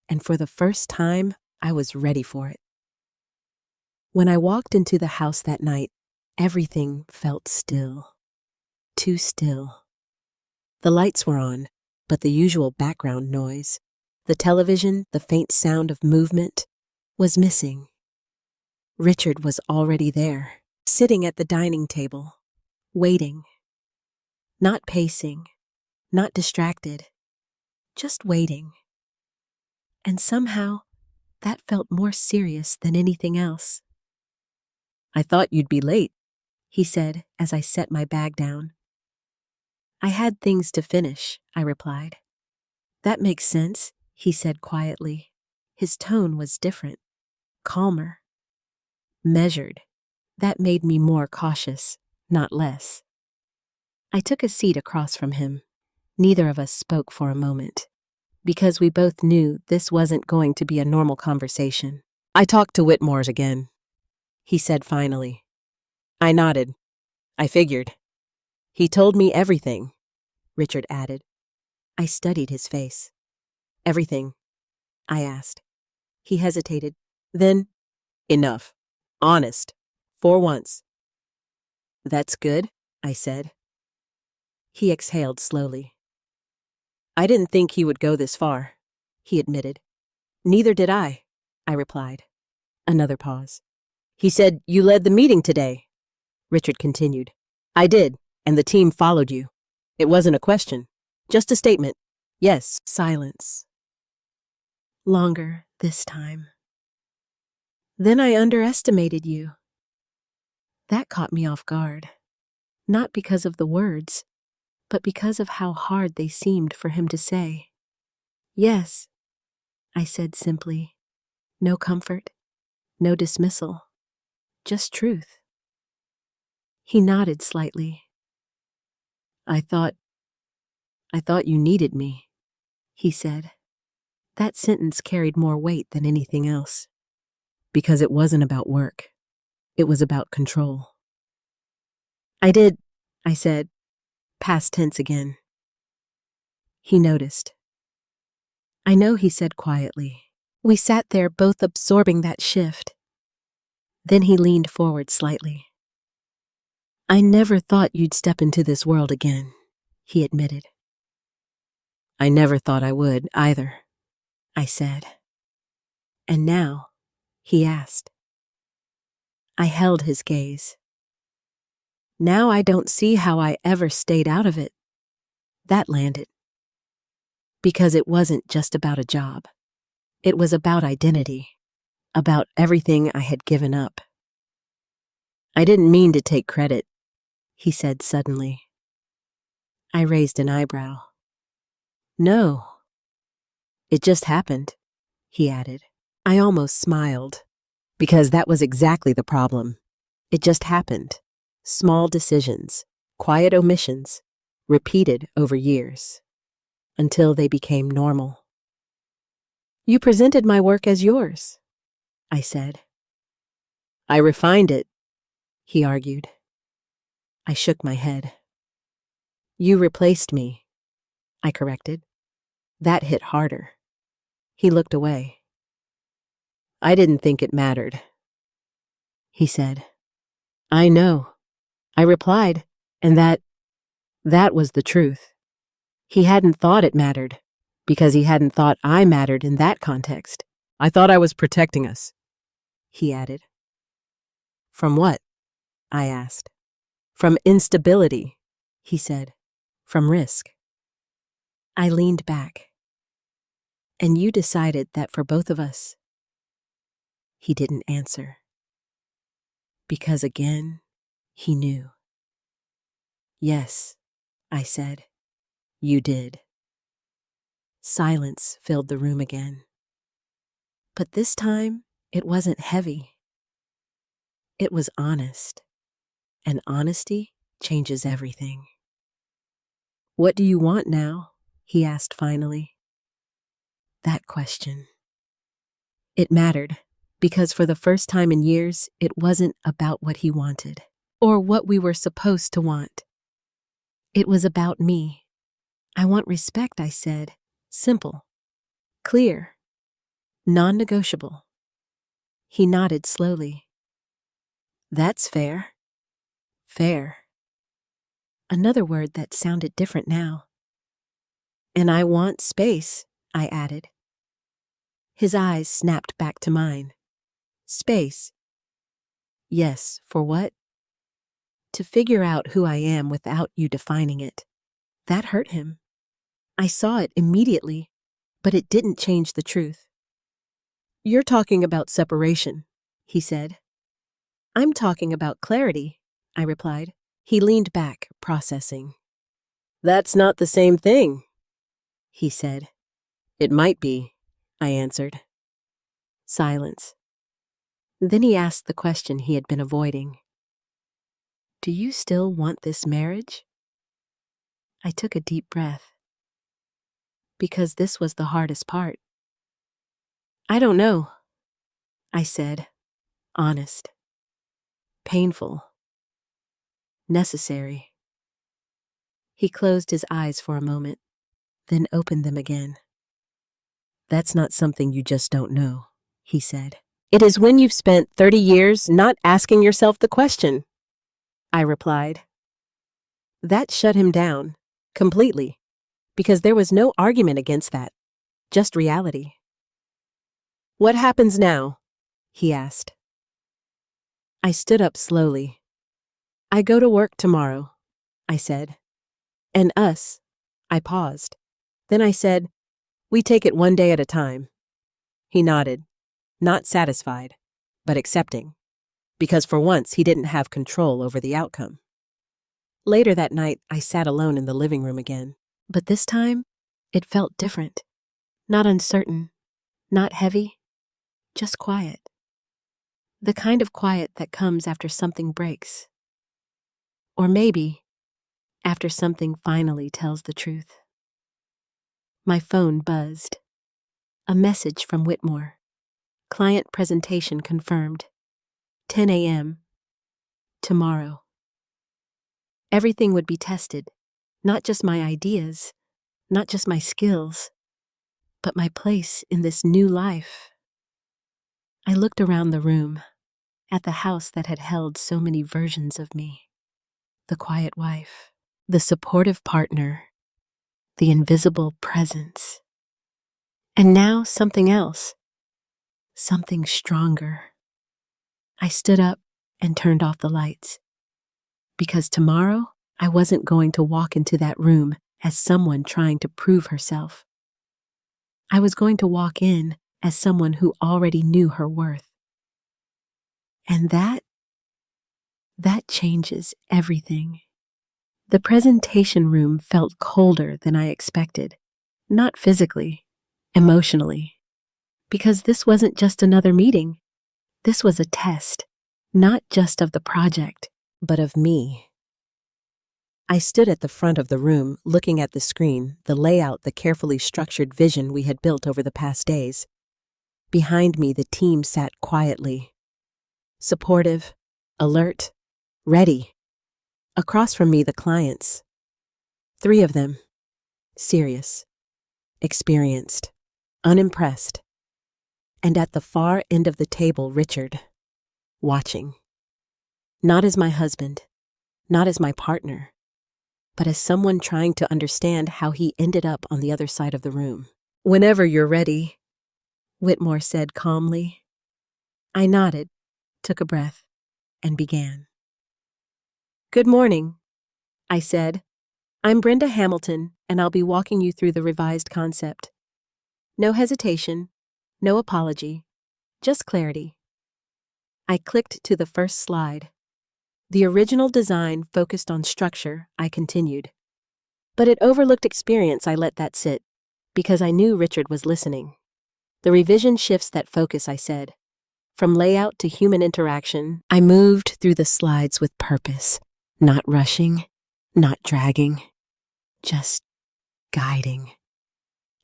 And for the first time, I was ready for it. When I walked into the house that night, everything felt still. Too still. The lights were on, but the usual background noise, the television, the faint sound of movement, was missing. Richard was already there, sitting at the dining table, waiting. Not pacing, not distracted, just waiting. And somehow, that felt more serious than anything else. I thought you'd be late, he said as I set my bag down. I had things to finish, I replied. That makes sense, he said quietly. His tone was different, calmer, measured. That made me more cautious, not less. I took a seat across from him. Neither of us spoke for a moment, because we both knew this wasn't going to be a normal conversation. I talked to Whitmore's again, he said finally. I nodded. I figured. He told me everything, Richard added. I studied his face. Everything, I asked. He hesitated. Then, enough. Honest. For once. That's good, I said. He exhaled slowly. I didn't think he would go this far, he admitted. Neither did I replied. Another pause. He said you led the meeting today, Richard continued. I did, and the team followed you. It wasn't a question, just a statement. Yes. Silence. Longer this time. Then I underestimated you. That caught me off guard, not because of the words, but because of how hard they seemed for him to say. Yes, I said simply. No comfort, no dismissal, just truth. He nodded slightly. I thought you needed me, he said. That sentence carried more weight than anything else, because it wasn't about work. It was about control. I did, I said, past tense again. He noticed. I know, he said quietly. We sat there both absorbing that shift. Then he leaned forward slightly. I never thought you'd step into this world again, he admitted. I never thought I would either, I said. And now, he asked. I held his gaze. Now I don't see how I ever stayed out of it. That landed. Because it wasn't just about a job. It was about identity, about everything I had given up. I didn't mean to take credit, he said suddenly. I raised an eyebrow. No. It just happened, he added. I almost smiled, because that was exactly the problem. It just happened. Small decisions, quiet omissions, repeated over years, until they became normal. You presented my work as yours, I said. I refined it, he argued. I shook my head. You replaced me, I corrected. That hit harder. He looked away. I didn't think it mattered, he said. I know, I replied, and that was the truth. He hadn't thought it mattered, because he hadn't thought I mattered in that context. I thought I was protecting us, he added. From what? I asked. From instability, he said. From risk. I leaned back. And you decided that for both of us? He didn't answer. Because again, he knew. Yes, I said. You did. Silence filled the room again. But this time, it wasn't heavy. It was honest. And honesty changes everything. What do you want now? He asked finally. That question. It mattered, because for the first time in years, it wasn't about what he wanted, or what we were supposed to want. It was about me. I want respect, I said. Simple. Clear. Non-negotiable. He nodded slowly. That's fair. Fair. Another word that sounded different now. And I want space, I added. His eyes snapped back to mine. Space. Yes, for what? To figure out who I am without you defining it. That hurt him. I saw it immediately, but it didn't change the truth. You're talking about separation, he said. I'm talking about clarity, I replied. He leaned back, processing. That's not the same thing, he said. It might be, I answered. Silence. Then he asked the question he had been avoiding. Do you still want this marriage? I took a deep breath. Because this was the hardest part. I don't know, I said, honest. Painful. Necessary. He closed his eyes for a moment, then opened them again. That's not something you just don't know, he said. It is when you've spent 30 years not asking yourself the question, I replied. That shut him down, completely, because there was no argument against that, just reality. What happens now? He asked. I stood up slowly. I go to work tomorrow, I said. And us, I paused. Then I said, we take it one day at a time. He nodded, not satisfied, but accepting, because for once he didn't have control over the outcome. Later that night, I sat alone in the living room again, but this time, it felt different. Not uncertain, not heavy, just quiet. The kind of quiet that comes after something breaks. Or maybe, after something finally tells the truth. My phone buzzed. A message from Whitmore. Client presentation confirmed. 10 a.m. Tomorrow. Everything would be tested. Not just my ideas, not just my skills, but my place in this new life. I looked around the room, at the house that had held so many versions of me. The quiet wife, the supportive partner, the invisible presence. And now something else, something stronger. I stood up and turned off the lights. Because tomorrow, I wasn't going to walk into that room as someone trying to prove herself. I was going to walk in as someone who already knew her worth. And that changes everything. The presentation room felt colder than I expected, not physically, emotionally. Because this wasn't just another meeting. This was a test, not just of the project, but of me. I stood at the front of the room, looking at the screen, the layout, the carefully structured vision we had built over the past days. Behind me, the team sat quietly, supportive, alert, ready. Across from me, the clients. 3 of them. Serious, experienced, unimpressed. And at the far end of the table, Richard, watching. Not as my husband, not as my partner, but as someone trying to understand how he ended up on the other side of the room. "Whenever you're ready," Whitmore said calmly. I nodded, took a breath, and began. "Good morning," I said. "I'm Brenda Hamilton, and I'll be walking you through the revised concept. No hesitation, no apology, just clarity." I clicked to the first slide. The original design focused on structure, I continued. But it overlooked experience. I let that sit, because I knew Richard was listening. The revision shifts that focus, I said. From layout to human interaction, I moved through the slides with purpose, not rushing, not dragging, just guiding.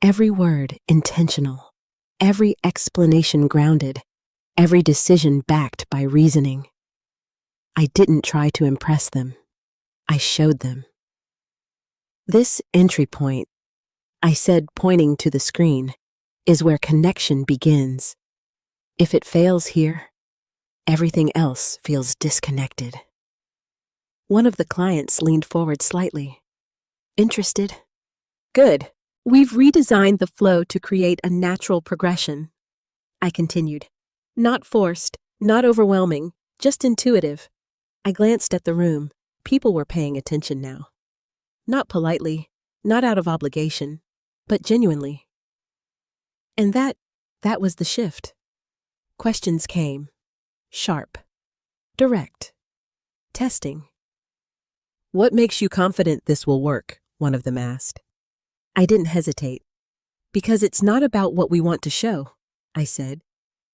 Every word intentional, every explanation grounded, every decision backed by reasoning. I didn't try to impress them. I showed them. "This entry point," I said, pointing to the screen, "is where connection begins. If it fails here, everything else feels disconnected." One of the clients leaned forward slightly. "Interested?" "Good. We've redesigned the flow to create a natural progression," I continued. "Not forced, not overwhelming, just intuitive." I glanced at the room. People were paying attention now. Not politely, not out of obligation, but genuinely. And that was the shift. Questions came. Sharp. Direct. Testing. "What makes you confident this will work?" one of them asked. I didn't hesitate. "Because it's not about what we want to show," I said.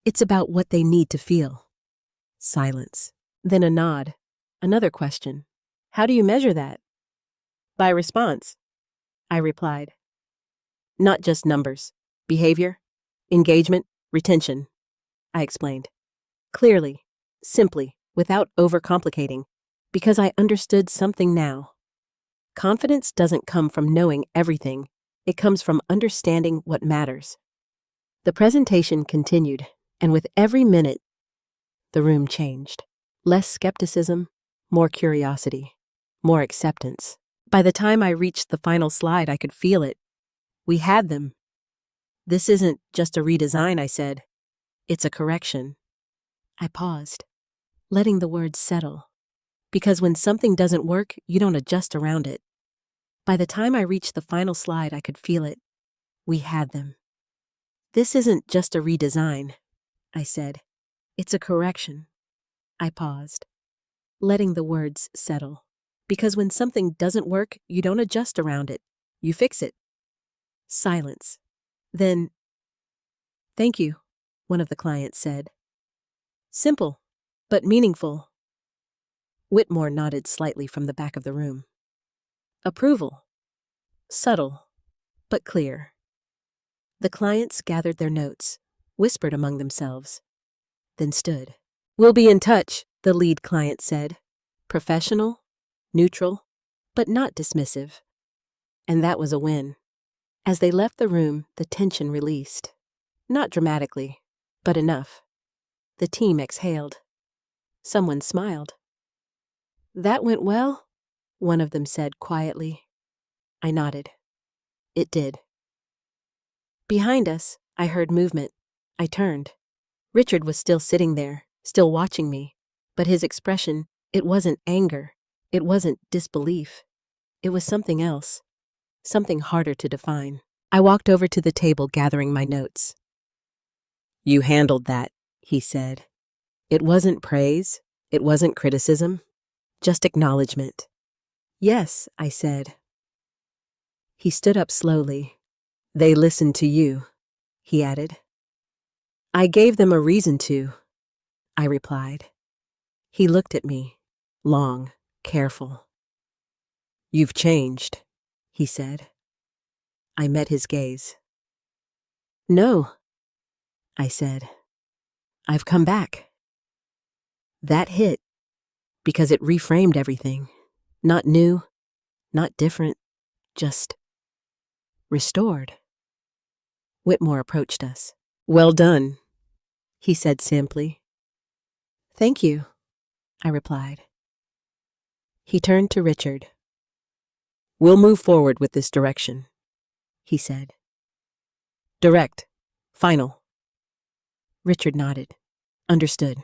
"It's about what they need to feel." Silence. Then a nod. Another question. "How do you measure that?" "By response," I replied. "Not just numbers. Behavior, engagement, retention," I explained. Clearly, simply, without overcomplicating, because I understood something now. Confidence doesn't come from knowing everything. It comes from understanding what matters. The presentation continued, and with every minute, the room changed. Less skepticism, more curiosity, more acceptance. By the time I reached the final slide, I could feel it. We had them. "This isn't just a redesign," I said. "It's a correction." I paused, letting the words settle. Because when something doesn't work, you don't adjust around it. By the time I reached the final slide, I could feel it. We had them. "This isn't just a redesign," I said. "It's a correction." I paused, letting the words settle. Because when something doesn't work, you don't adjust around it. You fix it. Silence. Then, "Thank you," one of the clients said. Simple, but meaningful. Whitmore nodded slightly from the back of the room. Approval. Subtle, but clear. The clients gathered their notes, whispered among themselves, then stood. "We'll be in touch," the lead client said. Professional, neutral, but not dismissive. And that was a win. As they left the room, the tension released. Not dramatically, but enough. The team exhaled. Someone smiled. "That went well," one of them said quietly. I nodded. It did. Behind us, I heard movement. I turned. Richard was still sitting there, still watching me, but his expression, it wasn't anger. It wasn't disbelief. It was something else. Something harder to define. I walked over to the table gathering my notes. "You handled that," he said. It wasn't praise, it wasn't criticism, just acknowledgement. "Yes," I said. He stood up slowly. "They listened to you," he added. "I gave them a reason to," I replied. He looked at me, long, careful. "You've changed," he said. I met his gaze. "No," I said. "I've come back." That hit, because it reframed everything. Not new, not different, just restored. Whitmore approached us. "Well done," he said simply. "Thank you," I replied. He turned to Richard. "We'll move forward with this direction," he said. "Direct. Final." Richard nodded. Understood.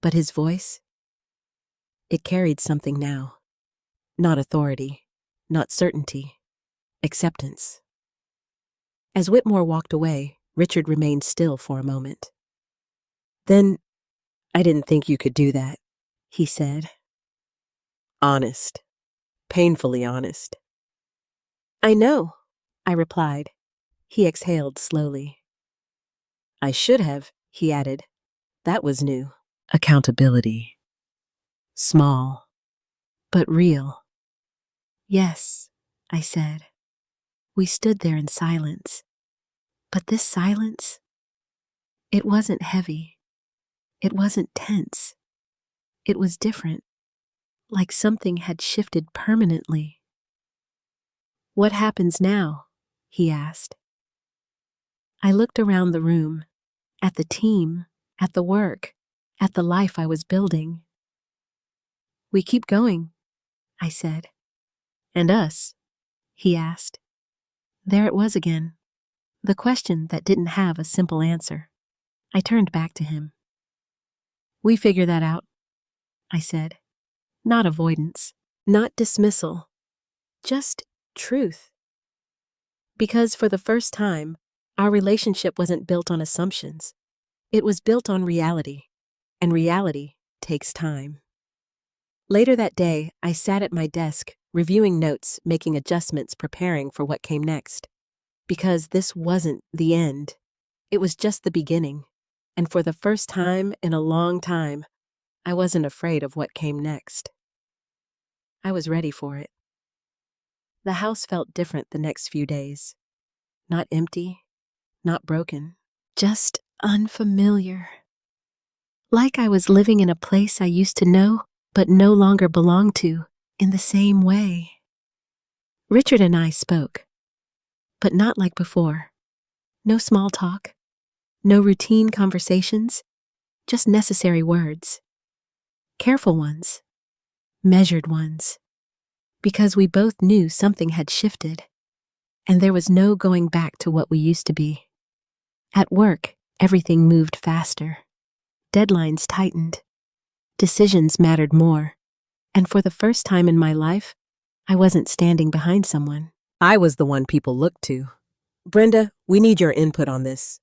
But his voice? It carried something now. Not authority, not certainty, acceptance. As Whitmore walked away, Richard remained still for a moment. "Then, I didn't think you could do that," he said. "Honest. Painfully honest." "I know," I replied. He exhaled slowly. "I should have," he added. That was new. Accountability. Small, but real. "Yes," I said. We stood there in silence. But this silence, it wasn't heavy. It wasn't tense. It was different, like something had shifted permanently. "What happens now?" he asked. I looked around the room, at the team, at the work, at the life I was building. "We keep going," I said. "And us?" he asked. There it was again, the question that didn't have a simple answer. I turned back to him. "We figure that out," I said. Not avoidance, not dismissal, just truth. Because for the first time, our relationship wasn't built on assumptions. It was built on reality, and reality takes time. Later that day, I sat at my desk, reviewing notes, making adjustments, preparing for what came next. Because this wasn't the end. It was just the beginning. And for the first time in a long time, I wasn't afraid of what came next. I was ready for it. The house felt different the next few days. Not empty, not broken, just unfamiliar. Like I was living in a place I used to know, but no longer belonged to, in the same way. Richard and I spoke, but not like before. No small talk, no routine conversations, just necessary words. Careful ones, measured ones, because we both knew something had shifted, and there was no going back to what we used to be. At work, everything moved faster. Deadlines tightened. Decisions mattered more. And for the first time in my life, I wasn't standing behind someone. I was the one people looked to. "Brenda, we need your input on this,"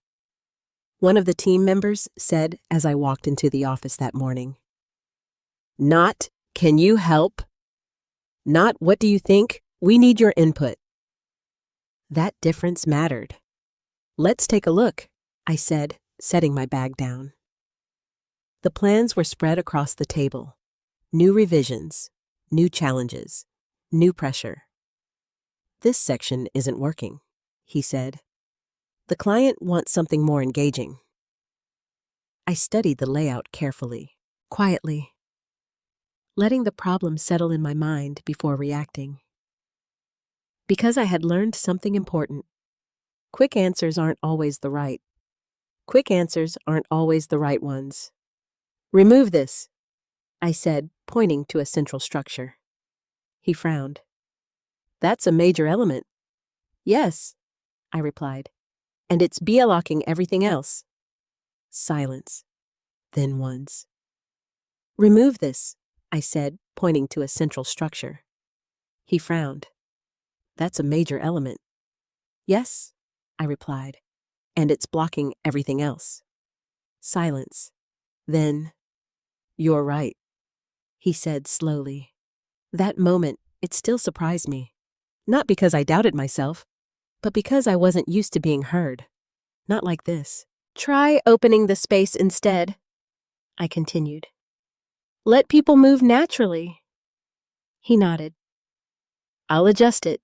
one of the team members said as I walked into the office that morning. Not, "Can you help?" Not, "What do you think?" We need your input. That difference mattered. "Let's take a look," I said, setting my bag down. The plans were spread across the table. New revisions, new challenges, new pressure. "This section isn't working," he said. "The client wants something more engaging." I studied the layout carefully, quietly, letting the problem settle in my mind before reacting. Because I had learned something important. Quick answers aren't always the right. Quick answers aren't always the right ones. "Remove this," I said, pointing to a central structure. He frowned. "That's a major element." "Yes," I replied, "and it's blocking everything else." Silence. Then once. "Remove this," I said, pointing to a central structure. He frowned. "That's a major element." Yes, I replied, and it's blocking everything else. Silence. Then, you're right, he said slowly. That moment, it still surprised me. Not because I doubted myself, but because I wasn't used to being heard. Not like this. Try opening the space instead, I continued. Let people move naturally. He nodded. I'll adjust it.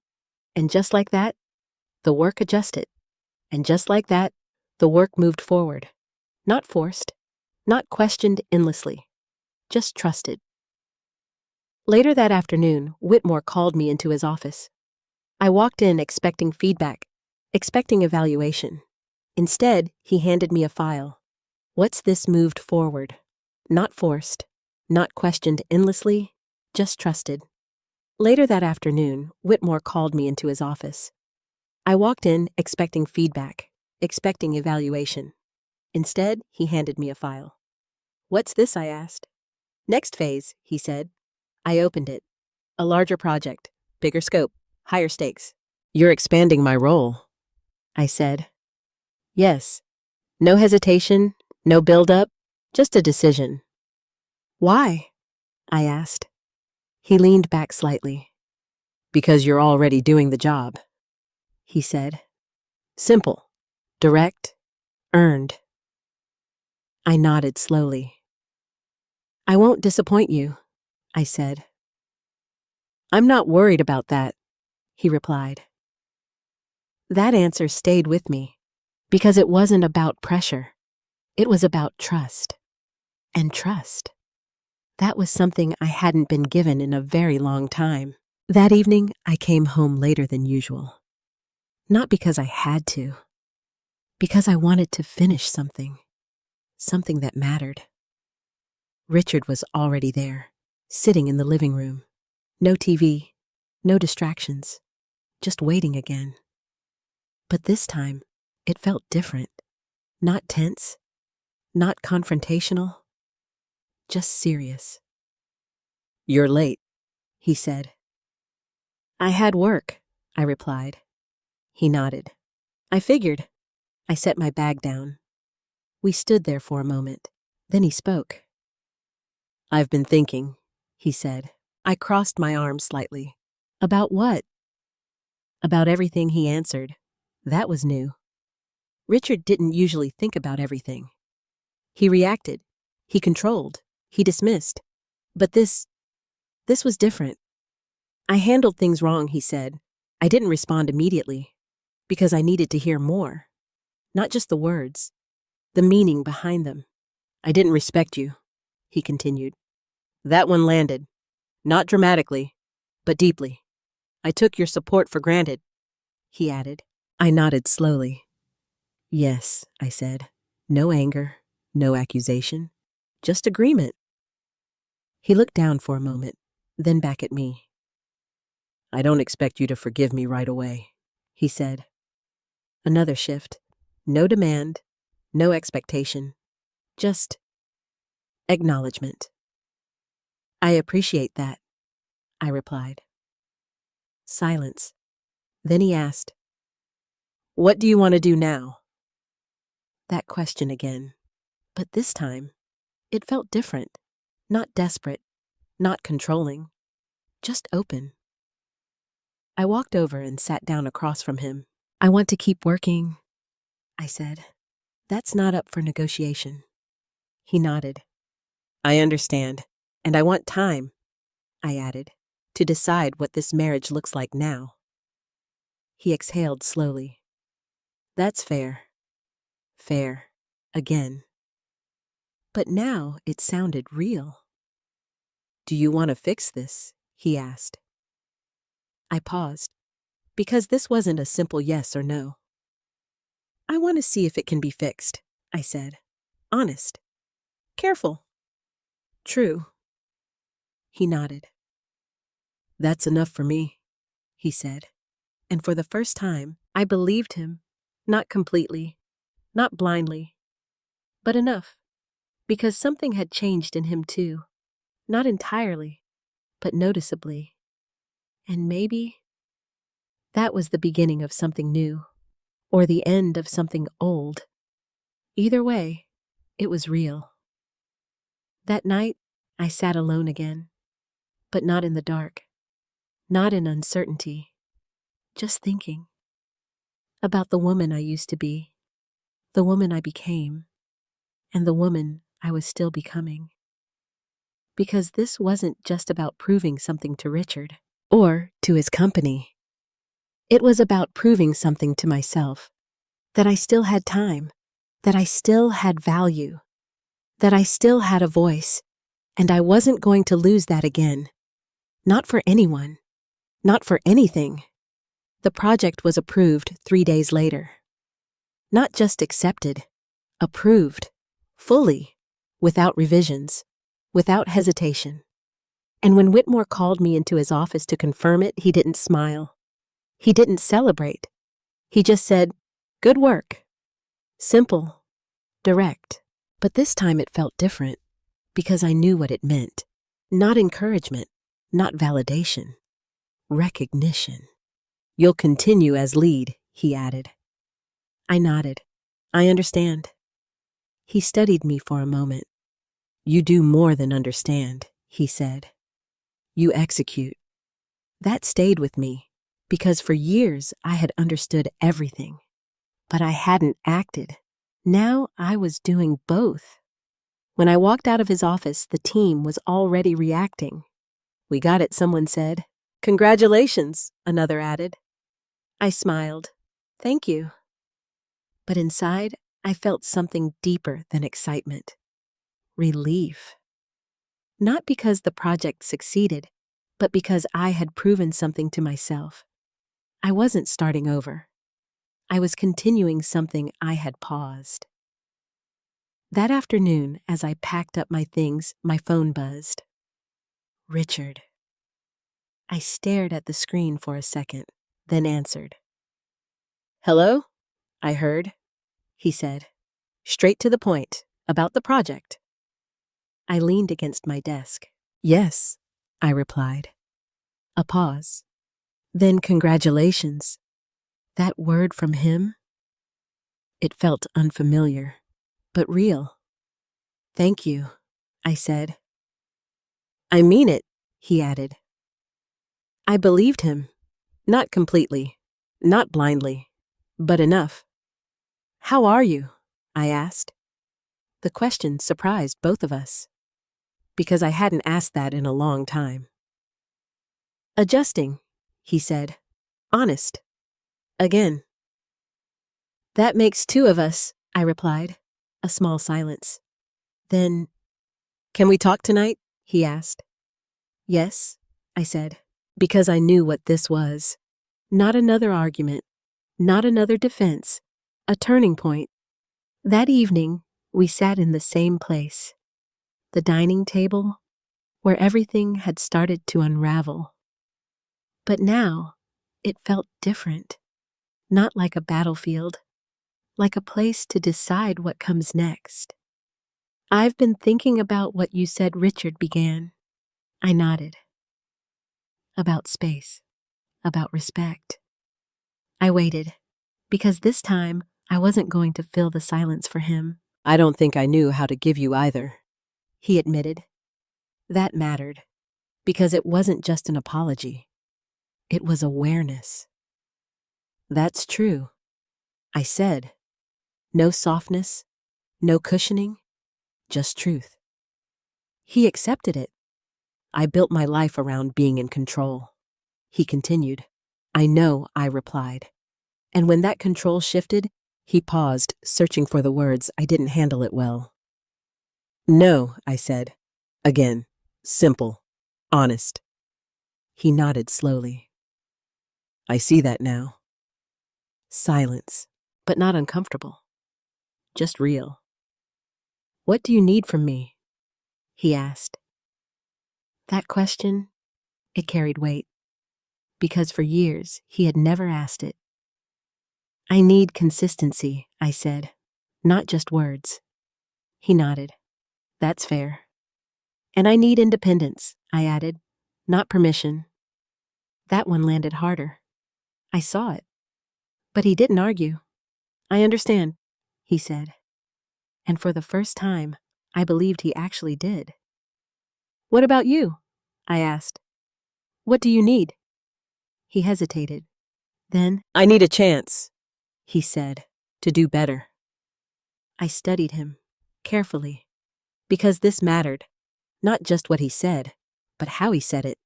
And just like that, the work adjusted. And just like that, the work moved forward. Not forced, not questioned endlessly, just trusted. Later that afternoon, Whitmore called me into his office. I walked in expecting feedback, expecting evaluation. Instead, he handed me a file. What's this moved forward? Not forced, not questioned endlessly, just trusted. Later that afternoon, Whitmore called me into his office. I walked in expecting feedback, expecting evaluation. Instead, he handed me a file. What's this? I asked. Next phase, he said. I opened it. A larger project, bigger scope, higher stakes. You're expanding my role, I said. Yes. No hesitation, no build-up, just a decision. Why? I asked. He leaned back slightly. Because you're already doing the job, he said. Simple, direct, earned. I nodded slowly. I won't disappoint you, I said. I'm not worried about that, he replied. That answer stayed with me, because it wasn't about pressure. It was about trust. And trust. That was something I hadn't been given in a very long time. That evening, I came home later than usual. Not because I had to, because I wanted to finish something that mattered. Richard was already there, sitting in the living room. No TV, no distractions, just waiting again. But this time, it felt different. Not tense, not confrontational, just serious. You're late, he said. I had work, I replied. He nodded. I figured. I set my bag down. We stood there for a moment. Then he spoke. I've been thinking, he said. I crossed my arms slightly. About what? About everything, he answered. That was new. Richard didn't usually think about everything. He reacted. He controlled. He dismissed. But this was different. I handled things wrong, he said. I didn't respond immediately, because I needed to hear more. Not just the words, the meaning behind them. I didn't respect you, he continued. That one landed. Not dramatically, but deeply. I took your support for granted, he added. I nodded slowly. Yes, I said. No anger, no accusation, just agreement. He looked down for a moment, then back at me. I don't expect you to forgive me right away, he said. Another shift. No demand, no expectation, just acknowledgement. I appreciate that, I replied. Silence. Then he asked, What do you want to do now? That question again. But this time, it felt different. Not desperate, not controlling, just open. I walked over and sat down across from him. I want to keep working, I said. That's not up for negotiation. He nodded. I understand, and I want time, I added, to decide what this marriage looks like now. He exhaled slowly. That's fair. Fair. Again. But now it sounded real. Do you want to fix this? He asked. I paused, because this wasn't a simple yes or no. I want to see if it can be fixed, I said. Honest. Careful. True. He nodded. That's enough for me, he said. And for the first time, I believed him. Not completely, not blindly, but enough. Because something had changed in him too. Not entirely, but noticeably. And maybe that was the beginning of something new. or the end of something old. Either way, it was real. That night, I sat alone again, but not in the dark, not in uncertainty, just thinking about the woman I used to be, the woman I became, and the woman I was still becoming. Because this wasn't just about proving something to Richard or to his company. It was about proving something to myself, that I still had time, that I still had value, that I still had a voice, and I wasn't going to lose that again. Not for anyone, not for anything. The project was approved 3 days later. Not just accepted, approved, fully, without revisions, without hesitation. And when Whitmore called me into his office to confirm it, he didn't smile. He didn't celebrate. He just said, "Good work." Simple, direct. But this time it felt different because I knew what it meant. Not encouragement, not validation, recognition. "You'll continue as lead," he added. I nodded. "I understand." He studied me for a moment. "You do more than understand," he said. "You execute." That stayed with me because for years I had understood everything, but I hadn't acted. Now I was doing both. When I walked out of his office, the team was already reacting. "We got it," someone said. "Congratulations," another added. I smiled. "Thank you." But inside, I felt something deeper than excitement. Relief. Not because the project succeeded, but because I had proven something to myself. I wasn't starting over. I was continuing something I had paused. That afternoon, as I packed up my things, my phone buzzed. Richard. I stared at the screen for a second, then answered. "Hello?" I heard. He said, "Straight to the point, about the project." I leaned against my desk. "Yes," I replied. A pause. Then congratulations. That word from him? It felt unfamiliar, but real. "Thank you," I said. "I mean it," he added. I believed him. Not completely, not blindly, but enough. "How are you?" I asked. The question surprised both of us, because I hadn't asked that in a long time. "Adjusting," he said. "Honest. Again." "That makes two of us," I replied. A small silence. Then, "Can we talk tonight?" he asked. "Yes," I said, because I knew what this was. Not another argument, not another defense, a turning point. That evening, we sat in the same place, the dining table, where everything had started to unravel. But now, it felt different, not like a battlefield, like a place to decide what comes next. "I've been thinking about what you said Richard began." I nodded. About space, about respect. I waited, because this time I wasn't going to fill the silence for him. "I don't think I knew how to give you either," he admitted. That mattered, because it wasn't just an apology. It was awareness. "That's true," I said. No softness, no cushioning, just truth. He accepted it. "I built my life around being in control." He continued. "I know," I replied. And when that control shifted, he paused, searching for the words. I didn't handle it well. "No," I said. Again, simple, honest. He nodded slowly. "I see that now." Silence, but not uncomfortable. Just real. "What do you need from me?" he asked. That question, it carried weight, because for years he had never asked it. "I need consistency," I said, "not just words." He nodded. "That's fair." "And I need independence," I added, "not permission." That one landed harder. I saw it. But he didn't argue. I understand, he said. And for the first time, I believed he actually did. What about you? I asked. What do you need? He hesitated. Then, I need a chance, he said, to do better. I studied him, carefully, because this mattered. Not just what he said, but how he said it.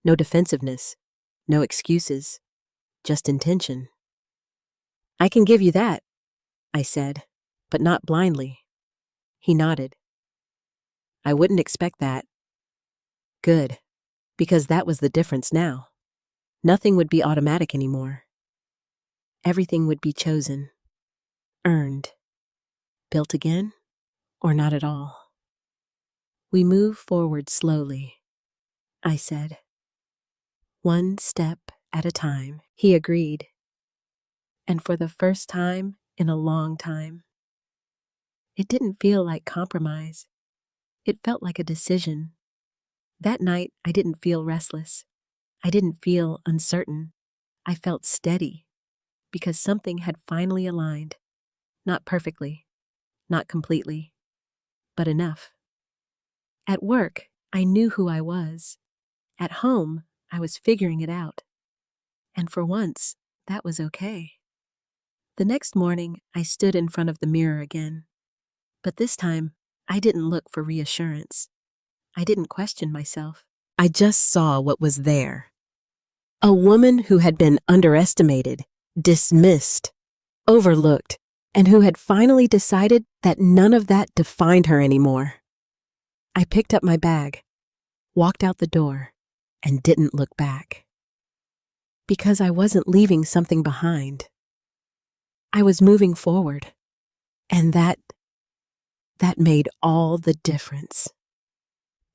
No defensiveness, no excuses, just intention. I can give you that, I said, but not blindly. He nodded. I wouldn't expect that. Good, because that was the difference now. Nothing would be automatic anymore. Everything would be chosen, earned, built again, or not at all. We move forward slowly, I said. One step at a time, he agreed. And for the first time in a long time, it didn't feel like compromise. It felt like a decision. That night, I didn't feel restless. I didn't feel uncertain. I felt steady, because something had finally aligned. Not perfectly, not completely, but enough. At work, I knew who I was. At home, I was figuring it out. And for once, that was okay. The next morning, I stood in front of the mirror again. But this time, I didn't look for reassurance. I didn't question myself. I just saw what was there. A woman who had been underestimated, dismissed, overlooked, and who had finally decided that none of that defined her anymore. I picked up my bag, walked out the door, and didn't look back. Because I wasn't leaving something behind. I was moving forward, and that made all the difference.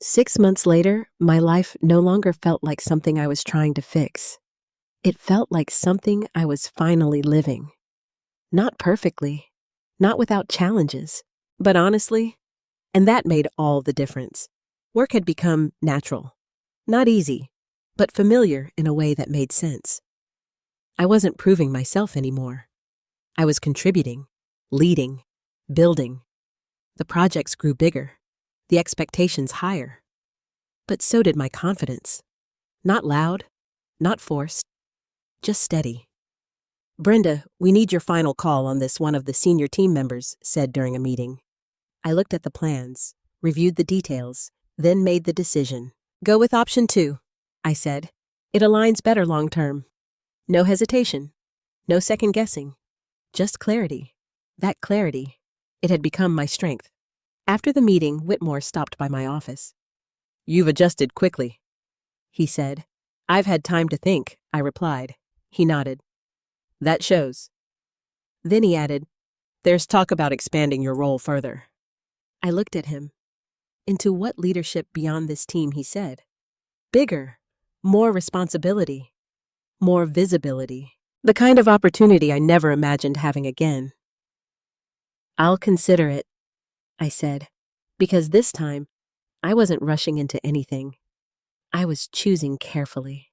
6 months later, my life no longer felt like something I was trying to fix. It felt like something I was finally living. Not perfectly, not without challenges, but honestly, and that made all the difference. Work had become natural. Not easy, but familiar in a way that made sense. I wasn't proving myself anymore. I was contributing, leading, building. The projects grew bigger, the expectations higher. But so did my confidence. Not loud, not forced, just steady. Brenda, we need your final call on this, one of the senior team members said during a meeting. I looked at the plans, reviewed the details, then made the decision. Go with option 2, I said. It aligns better long term. No hesitation, no second guessing, just clarity. That clarity, it had become my strength. After the meeting, Whitmore stopped by my office. You've adjusted quickly, he said. I've had time to think, I replied. He nodded. That shows. Then he added, there's talk about expanding your role further. I looked at him. Into what leadership beyond this team, he said. Bigger, more responsibility, more visibility. The kind of opportunity I never imagined having again. I'll consider it, I said, because this time, I wasn't rushing into anything. I was choosing carefully.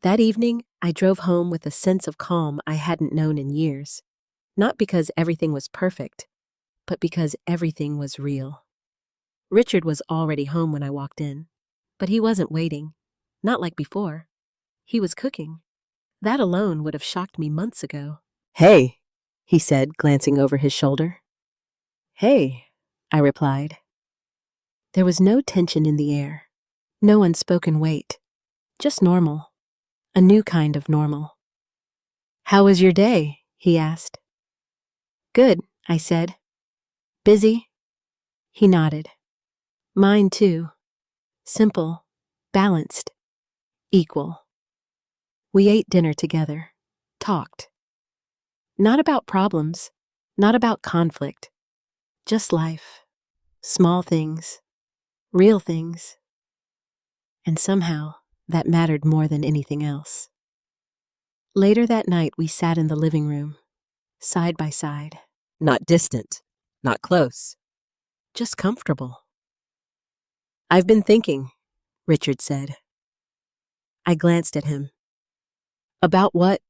That evening, I drove home with a sense of calm I hadn't known in years. Not because everything was perfect, but because everything was real. Richard was already home when I walked in, but he wasn't waiting. Not like before. He was cooking. That alone would have shocked me months ago. Hey, he said, glancing over his shoulder. Hey, I replied. There was no tension in the air, no unspoken weight, just normal, a new kind of normal. How was your day? He asked. Good, I said. Busy? He nodded. Mine too. Simple, balanced, equal. We ate dinner together, talked. Not about problems, not about conflict, just life, small things, real things. And somehow, that mattered more than anything else. Later that night, we sat in the living room, side by side. Not distant, not close, just comfortable. I've been thinking, Richard said. I glanced at him. About what?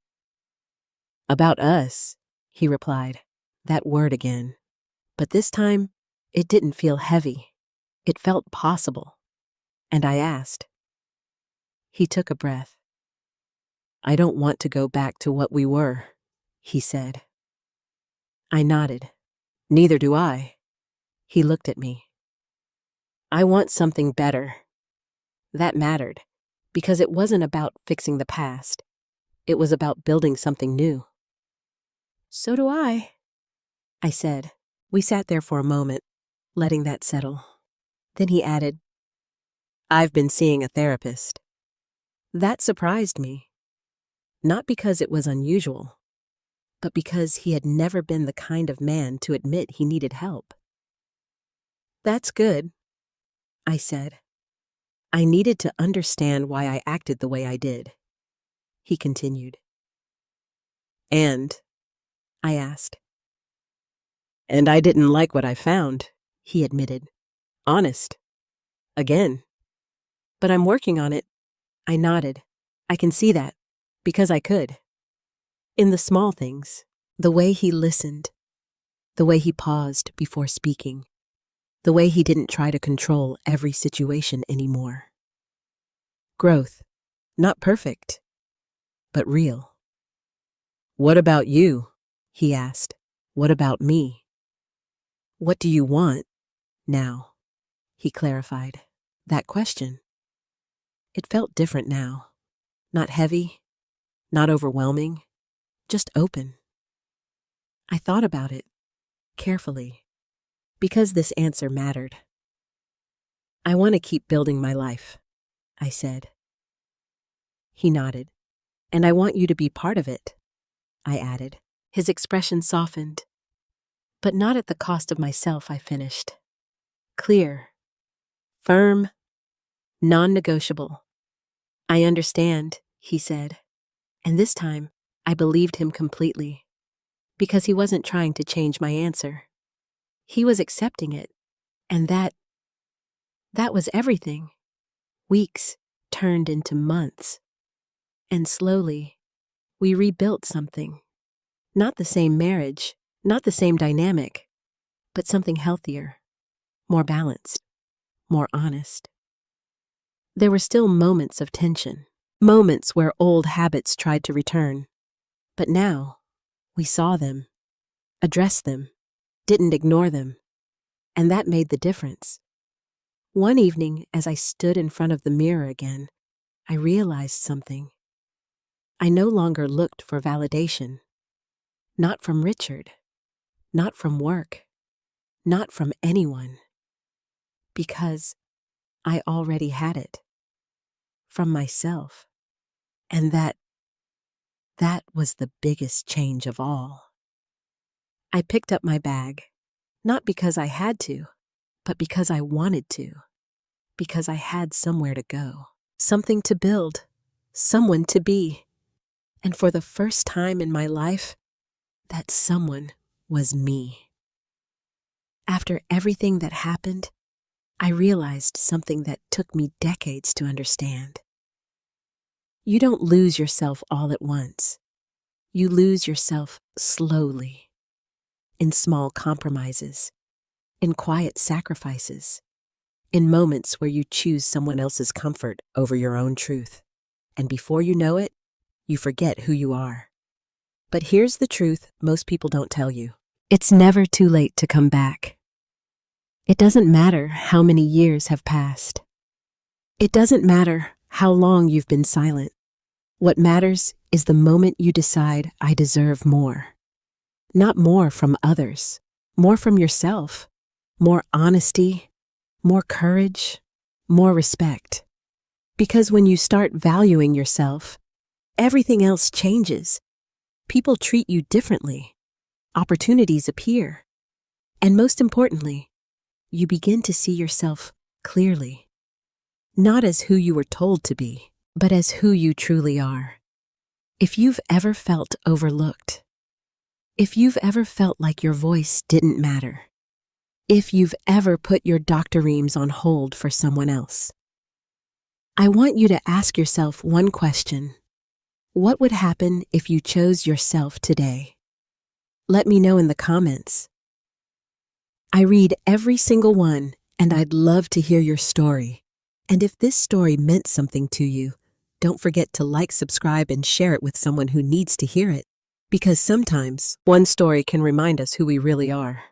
About us, he replied. That word again. But this time, it didn't feel heavy. It felt possible. And I asked. He took a breath. I don't want to go back to what we were, he said. I nodded. Neither do I. He looked at me. I want something better. That mattered, because it wasn't about fixing the past. It was about building something new. So do I said. We sat there for a moment, letting that settle. Then he added, I've been seeing a therapist. That surprised me. Not because it was unusual, but because he had never been the kind of man to admit he needed help. That's good, I said. I needed to understand why I acted the way I did. He continued. And? I asked. And I didn't like what I found, he admitted. Honest. Again. But I'm working on it. I nodded. I can see that, because I could. In the small things, the way he listened, the way he paused before speaking, the way he didn't try to control every situation anymore. Growth, not perfect, but real. What about you? He asked. What about me? What do you want now? He clarified. That question. It felt different now. Not heavy, not overwhelming, just open. I thought about it, carefully, because this answer mattered. I want to keep building my life, I said. He nodded. And I want you to be part of it, I added. His expression softened. But not at the cost of myself, I finished. Clear, firm, non-negotiable. I understand, he said. And this time, I believed him completely, because he wasn't trying to change my answer. He was accepting it, and that was everything. Weeks turned into months, and slowly, we rebuilt something. Not the same marriage, not the same dynamic, but something healthier, more balanced, more honest. There were still moments of tension, moments where old habits tried to return. But now, we saw them, addressed them, didn't ignore them, and that made the difference. One evening, as I stood in front of the mirror again, I realized something. I no longer looked for validation. Not from Richard, not from work, not from anyone. Because I already had it. From myself. And that was the biggest change of all. I picked up my bag, not because I had to, but because I wanted to. Because I had somewhere to go, something to build, someone to be. And for the first time in my life, that someone was me. After everything that happened, I realized something that took me decades to understand. You don't lose yourself all at once. You lose yourself slowly, in small compromises, in quiet sacrifices, in moments where you choose someone else's comfort over your own truth. And before you know it, you forget who you are. But here's the truth most people don't tell you. It's never too late to come back. It doesn't matter how many years have passed. It doesn't matter how long you've been silent. What matters is the moment you decide, I deserve more. Not more from others, more from yourself, more honesty, more courage, more respect. Because when you start valuing yourself, everything else changes. People treat you differently. Opportunities appear. And most importantly, you begin to see yourself clearly. Not as who you were told to be, but as who you truly are. If you've ever felt overlooked, if you've ever felt like your voice didn't matter, if you've ever put your doctoremes on hold for someone else, I want you to ask yourself one question. What would happen if you chose yourself today? Let me know in the comments. I read every single one, and I'd love to hear your story. And if this story meant something to you, don't forget to like, subscribe, and share it with someone who needs to hear it. Because sometimes one story can remind us who we really are.